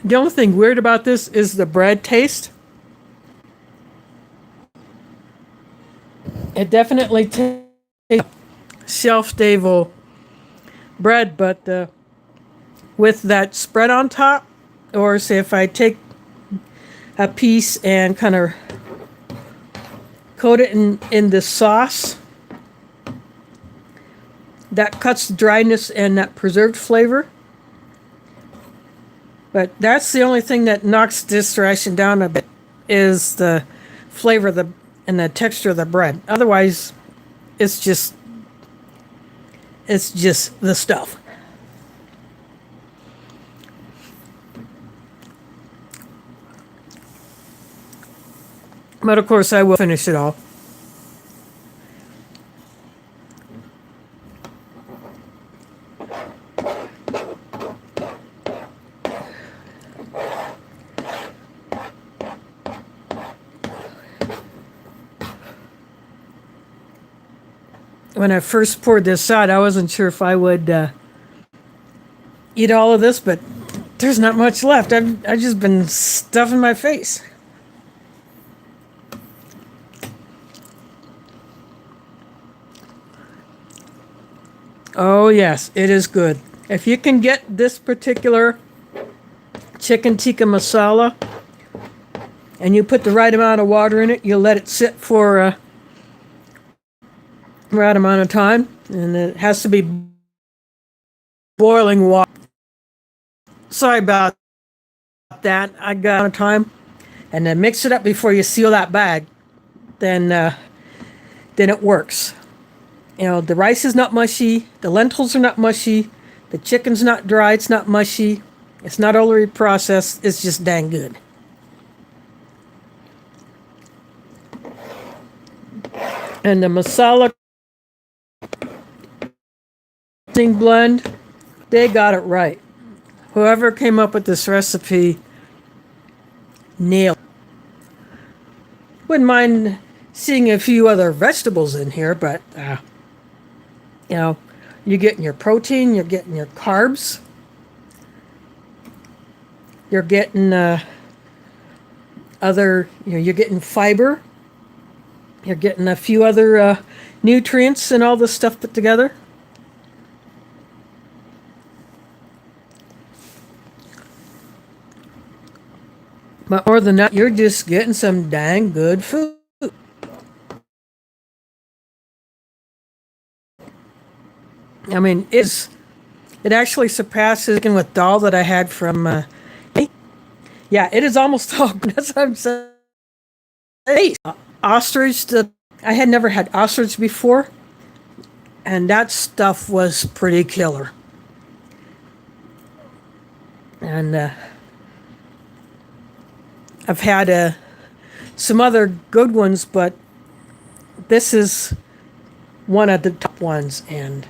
The only thing weird about this is the bread taste. It definitely tastes shelf-stable bread, but with that spread on top, or say if I take a piece and kind of coat it in the sauce, that cuts the dryness and that preserved flavor. But that's the only thing that knocks this ration down a bit, is the flavor and the texture of the bread. Otherwise, it's just the stuff. But of course, I will finish it all. When I first poured this out, I wasn't sure if I would eat all of this, but there's not much left. I've just been stuffing my face. Oh yes, it is good. If you can get this particular chicken tikka masala and you put the right amount of water in it, you'll let it sit for the right amount of time, and it has to be boiling water. Sorry about that. I got out of time. And then mix it up before you seal that bag. Then it works. You know, the rice is not mushy, the lentils are not mushy, the chicken's not dry, it's not mushy, it's not overly processed, it's just dang good. And the masala blend, they got it right. Whoever came up with this recipe nailed it. Wouldn't mind seeing a few other vegetables in here, but you know, you're getting your protein, you're getting your carbs, you're getting you're getting fiber, you're getting a few other nutrients and all this stuff put together. But more than that, you're just getting some dang good food. I mean, it actually surpasses chicken with dal that I had from. Yeah, it is almost all. That's what I'm saying. Ostrich. I had never had ostrich before, and that stuff was pretty killer. And I've had some other good ones, but this is one of the top ones, and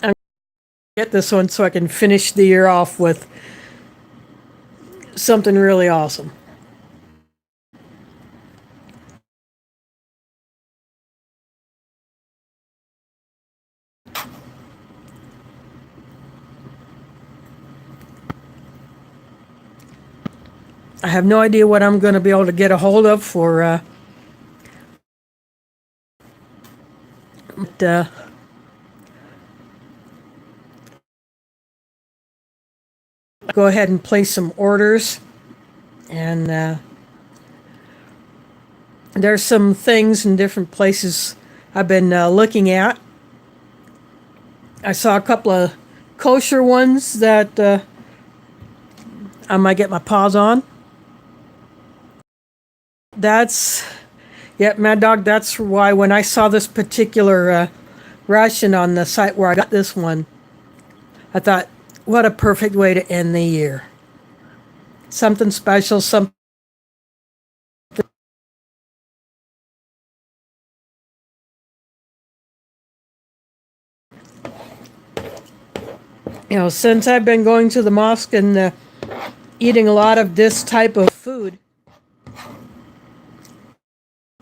I'm gonna get this one so I can finish the year off with something really awesome. I have no idea what I'm going to be able to get a hold of for go ahead and place some orders, and there's some things in different places I've been looking at. I saw a couple of kosher ones that I might get my paws on. Mad Dog, that's why when I saw this particular ration on the site where I got this one, I thought, what a perfect way to end the year. Something special, something. You know, since I've been going to the mosque and eating a lot of this type of food,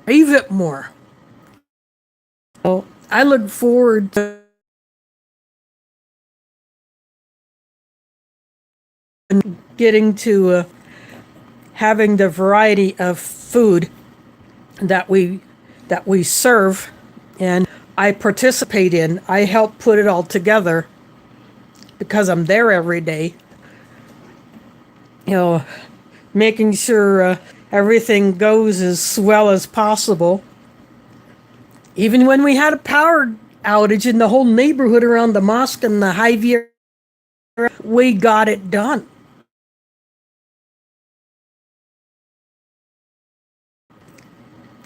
crave it more. So I look forward to getting to having the variety of food that we serve And I participate in, I help put it all together because I'm there every day. You know, making sure everything goes as well as possible. Even when we had a power outage in the whole neighborhood around the mosque and the Hy-Vee, we got it done.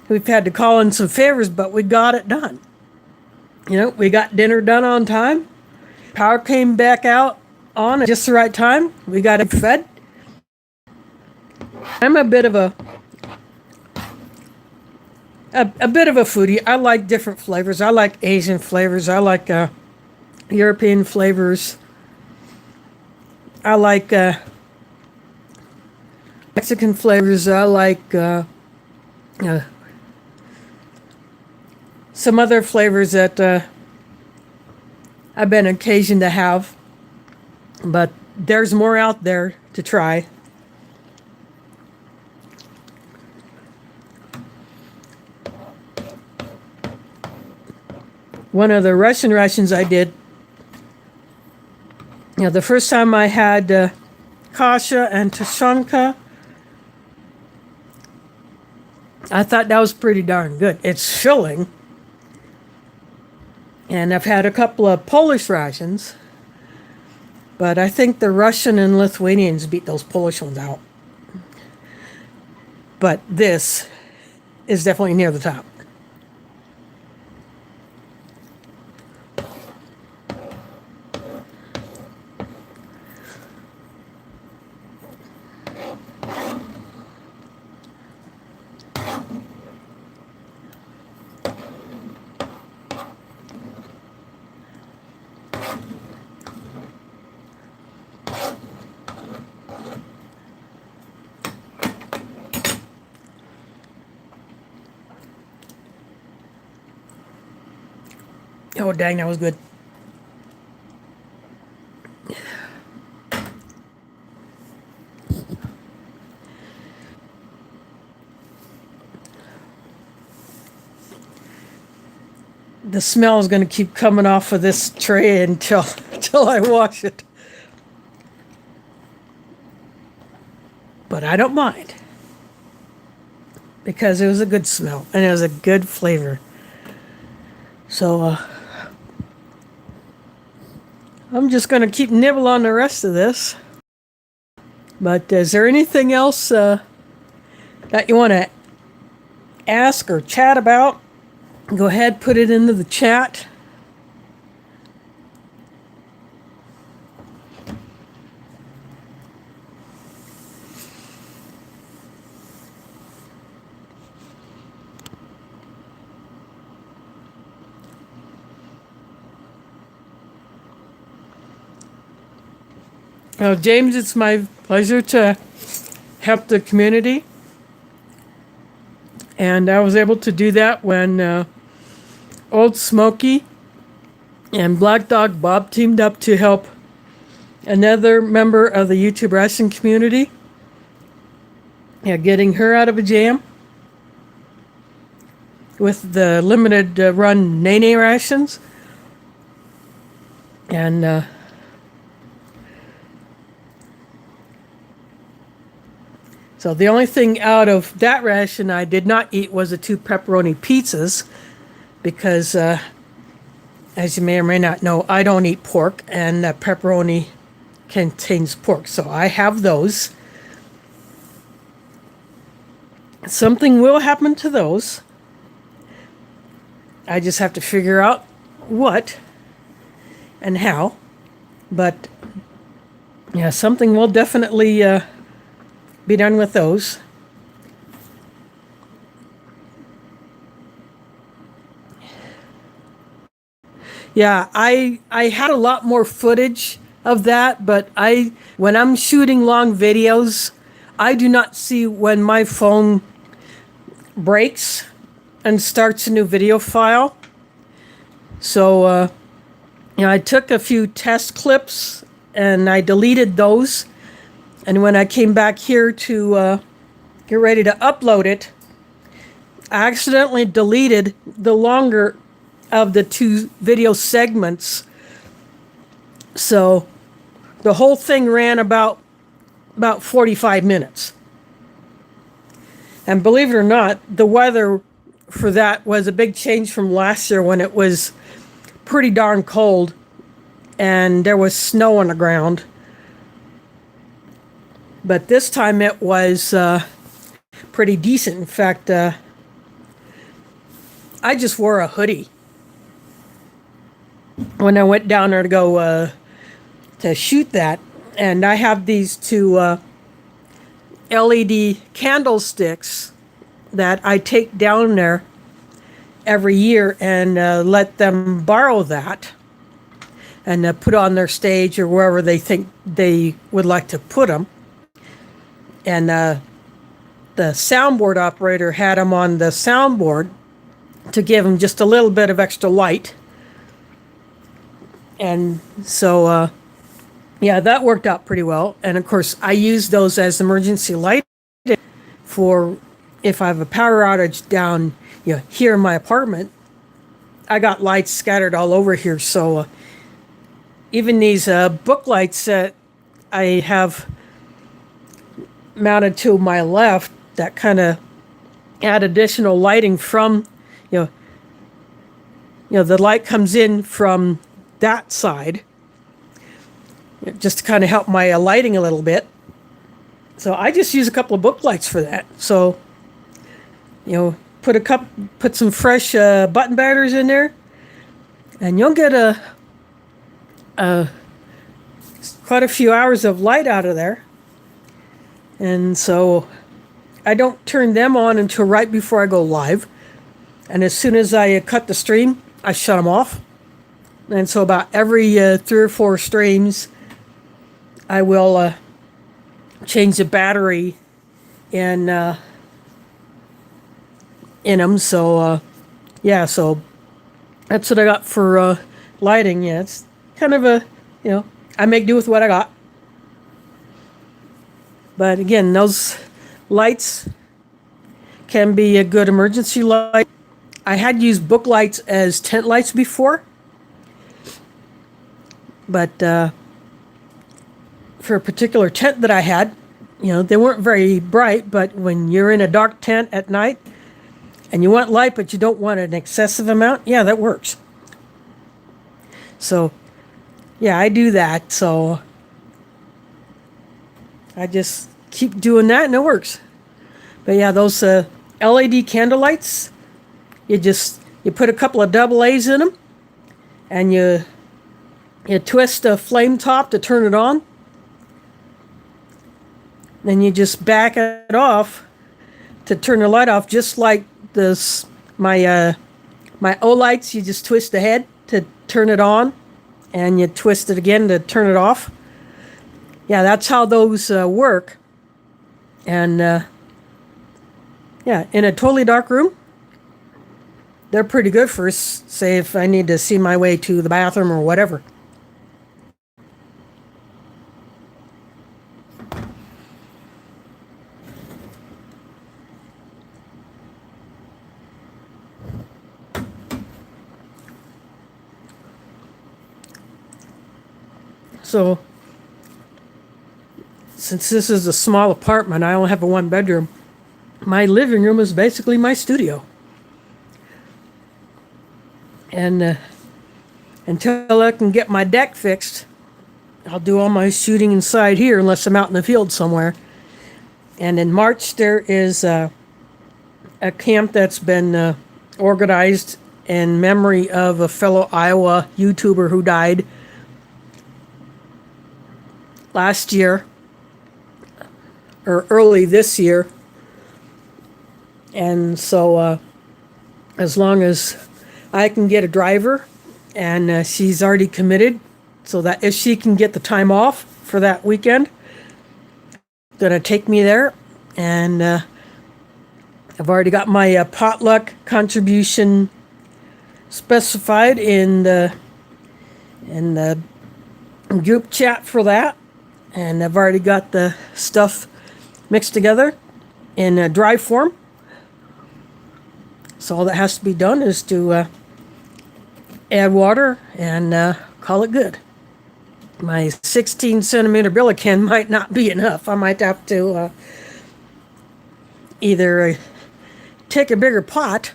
We've had to call in some favors, but we got it done. You know, we got dinner done on time. Power came back out on at just the right time. We got it fed. I'm a bit of a bit of a foodie. I like different flavors. I like Asian flavors. I like European flavors. I like Mexican flavors. I like some other flavors that I've been occasioned to have, but there's more out there to try. One of the Russian rations I did, the first time I had kasha and tushanka, I thought that was pretty darn good. It's filling. And I've had a couple of Polish rations, but I think the Russian and Lithuanians beat those Polish ones out. But this is definitely near the top. Oh, dang, that was good. The smell is going to keep coming off of this tray until I wash it. But I don't mind, because it was a good smell and it was a good flavor. So I'm just going to keep nibble on the rest of this. But is there anything else that you want to ask or chat about? Go ahead, put it into the chat. Well, James, it's my pleasure to help the community. And I was able to do that when Old Smoky and Black Dog Bob teamed up to help another member of the YouTube Ration community. Yeah, getting her out of a jam with the limited run Nene rations. And so the only thing out of that ration I did not eat was the 2 pepperoni pizzas, because as you may or may not know, I don't eat pork, and pepperoni contains pork, so I have those. Something will happen to those. I just have to figure out what and how, but yeah, something will definitely be done with those. Yeah, I had a lot more footage of that, but when I'm shooting long videos, I do not see when my phone breaks and starts a new video file. So I took a few test clips and I deleted those. And when I came back here to get ready to upload it, I accidentally deleted the longer of the two video segments. So the whole thing ran about 45 minutes. And believe it or not, the weather for that was a big change from last year when it was pretty darn cold and there was snow on the ground. But this time it was pretty decent. In fact, I just wore a hoodie when I went down there to go to shoot that. And I have these two LED candlesticks that I take down there every year and let them borrow that and put on their stage or wherever they think they would like to put them. And the soundboard operator had them on the soundboard to give them just a little bit of extra light. And so, yeah, that worked out pretty well. And of course, I use those as emergency light for if I have a power outage down here in my apartment. I got lights scattered all over here. So even these book lights that I have mounted to my left that kind of add additional lighting from, the light comes in from that side just to kind of help my lighting a little bit. So I just use a couple of book lights for that. So, put some fresh button batters in there, and you'll get quite a few hours of light out of there. And so I don't turn them on until right before I go live. And as soon as I cut the stream, I shut them off. And so about every 3 or 4 streams, I will change the battery in them. So, yeah, so that's what I got for lighting. Yeah, it's kind of I make do with what I got. But again, those lights can be a good emergency light. I had used book lights as tent lights before. But for a particular tent that I had, they weren't very bright. But when you're in a dark tent at night and you want light, but you don't want an excessive amount, yeah, that works. So, yeah, I do that. So I just keep doing that and it works. But yeah, those LED candle lights, you put a couple of double A's in them and you twist a flame top to turn it on. Then you just back it off to turn the light off, just like this. My O lights, you just twist the head to turn it on, and you twist it again to turn it off. Yeah, that's how those work. And yeah, in a totally dark room, they're pretty good for, say, if I need to see my way to the bathroom or whatever. So, since this is a small apartment, I only have a 1-bedroom. My living room is basically my studio. And until I can get my deck fixed, I'll do all my shooting inside here unless I'm out in the field somewhere. And in March, there is a camp that's been organized in memory of a fellow Iowa YouTuber who died last year or early this year. And so as long as I can get a driver, and she's already committed, so that if she can get the time off for that weekend, gonna take me there. And I've already got my potluck contribution specified in the group chat for that. And I've already got the stuff mixed together in a dry form. So all that has to be done is to add water, and call it good. My 16 centimeter Billiken might not be enough. I might have to either take a bigger pot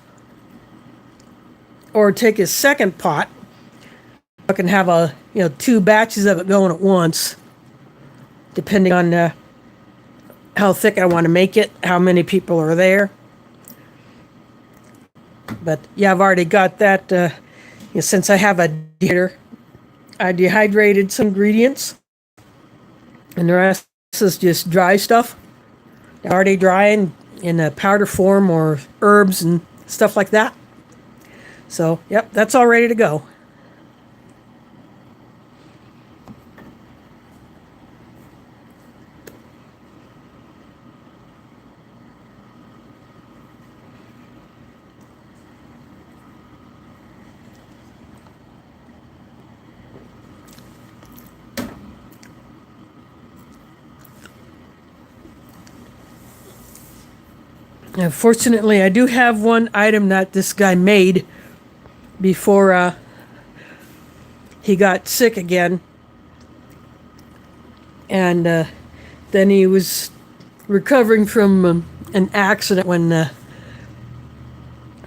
or take a second pot. I can have 2 batches of it going at once, depending on how thick I want to make it, how many people are there. But yeah, I've already got that. Since I have a dehydrator, I dehydrated some ingredients, and the rest is just dry stuff. Already drying in a powder form or herbs and stuff like that. So, yep, that's all ready to go. Fortunately, I do have one item that this guy made before he got sick again. And then he was recovering from an accident when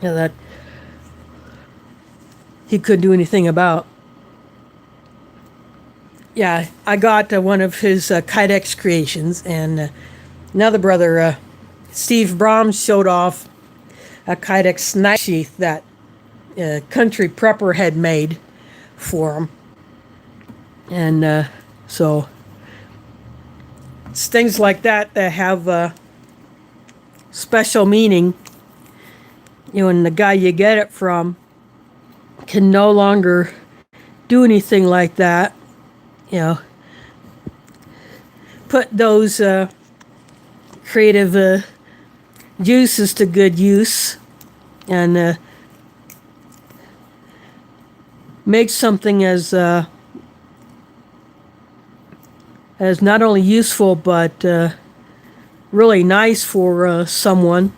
that he couldn't do anything about. Yeah, I got one of his Kydex creations, and another brother, Steve Brahms, showed off a Kydex knife sheath that Country Prepper had made for him. And so it's things like that that have special meaning. And the guy you get it from can no longer do anything like that. Put those creative juices to good use, and make something as not only useful but really nice for someone.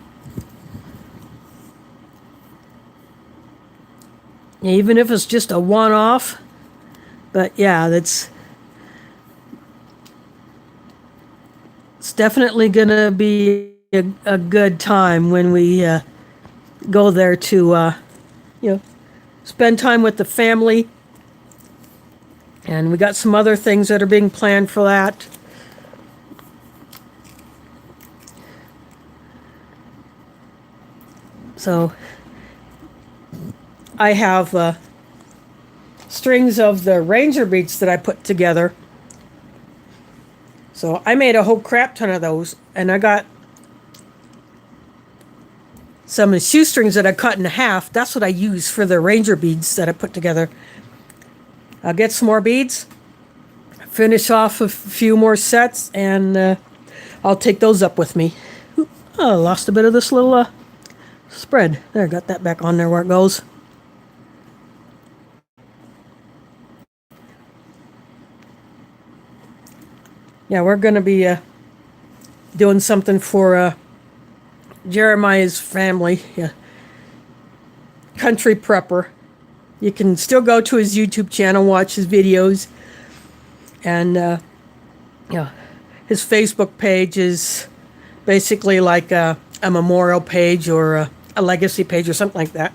Even if it's just a one-off. But yeah, it's definitely gonna be a good time when we go there to spend time with the family. And we got some other things that are being planned for that. So I have strings of the Ranger beads that I put together. So I made a whole crap ton of those, and I got some shoestrings that I cut in half. That's what I use for the Ranger beads that I put together. I'll get some more beads, finish off a few more sets, and I'll take those up with me. Ooh, I lost a bit of this little spread. There, got that back on there where it goes. Yeah, we're going to be doing something for Jeremiah's family, Country Prepper. You can still go to his YouTube channel, watch his videos, and his Facebook page is basically like a memorial page or a legacy page or something like that.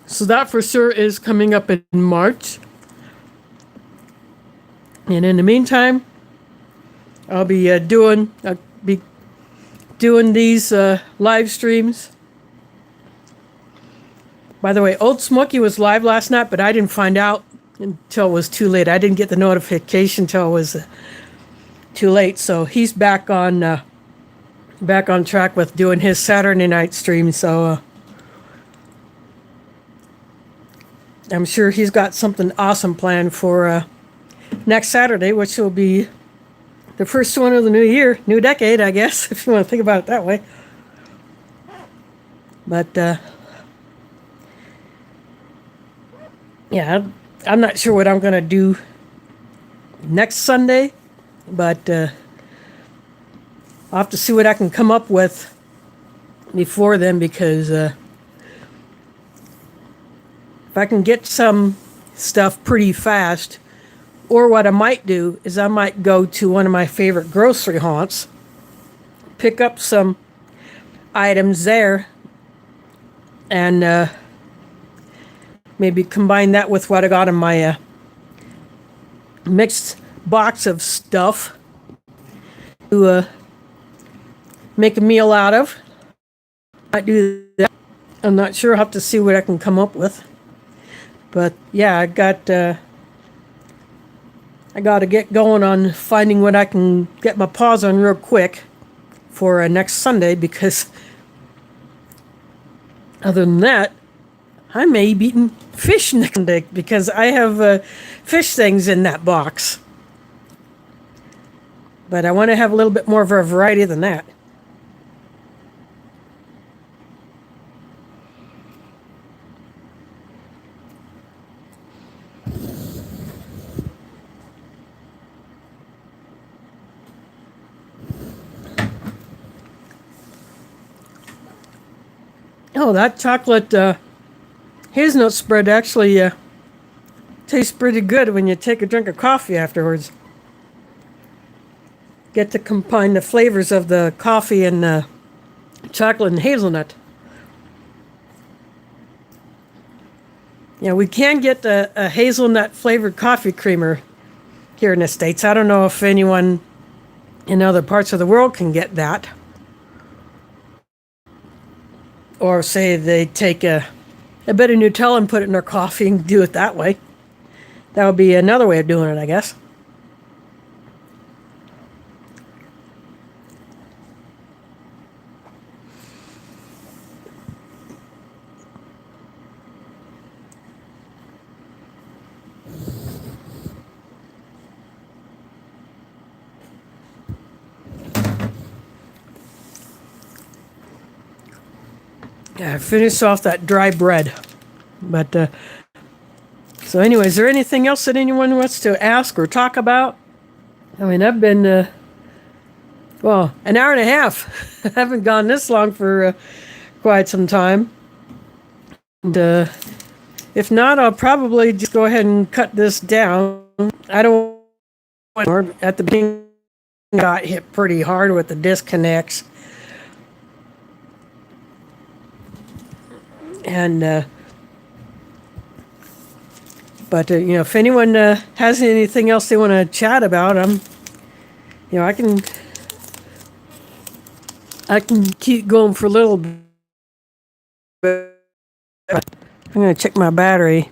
So that for sure is coming up in March. And in the meantime, I'll be doing these live streams. By the way, Old Smoky was live last night, but I didn't find out until it was too late. I didn't get the notification until it was too late. So he's back on track with doing his Saturday night stream. So I'm sure he's got something awesome planned for next Saturday, which will be the first one of the new year, new decade, I guess, if you want to think about it that way. But yeah, I'm not sure what I'm going to do next Sunday, but I'll have to see what I can come up with before then, because if I can get some stuff pretty fast, or what I might do is I might go to one of my favorite grocery haunts, pick up some items there, and maybe combine that with what I got in my mixed box of stuff to make a meal out of. Might do that. I'm not sure. I'll have to see what I can come up with. But yeah, I got to get going on finding what I can get my paws on real quick for next Sunday, because other than that, I may be eating fish next Sunday, because I have fish things in that box. But I want to have a little bit more of a variety than that. Oh, that chocolate hazelnut spread actually tastes pretty good when you take a drink of coffee afterwards. Get to combine the flavors of the coffee and chocolate and hazelnut. Yeah, we can get a hazelnut flavored coffee creamer here in the States. I don't know if anyone in other parts of the world can get that. Or say they take a bit of Nutella and put it in their coffee and do it that way. That would be another way of doing it, I guess. Yeah, I finished off that dry bread. But, so anyway, is there anything else that anyone wants to ask or talk about? I mean, I've been, an hour and a half. I haven't gone this long for quite some time. And if not, I'll probably just go ahead and cut this down. I don't want more. At the beginning, got hit pretty hard with the disconnects. And, if anyone has anything else they want to chat about, I can keep going for a little bit. I'm going to check my battery.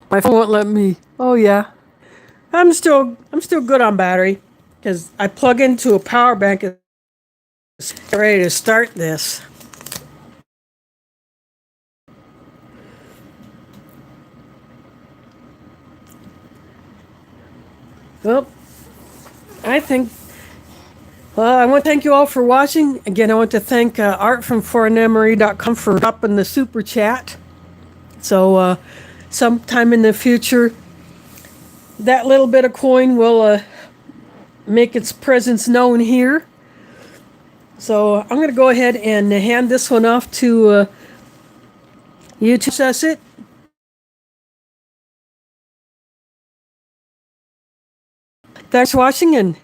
My phone won't let me. Oh yeah, I'm still good on battery, because I plug into a power bank. It's ready to start this. Well, I want to thank you all for watching. Again, I want to thank Art from foreignemery.com for dropping the super chat. So sometime in the future, that little bit of coin will make its presence known here. So I'm going to go ahead and hand this one off to you to assess it. Thanks for watching, and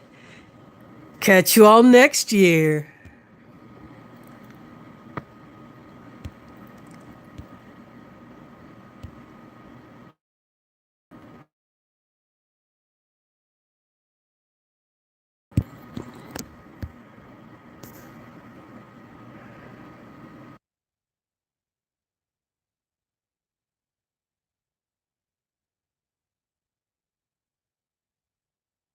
catch you all next year.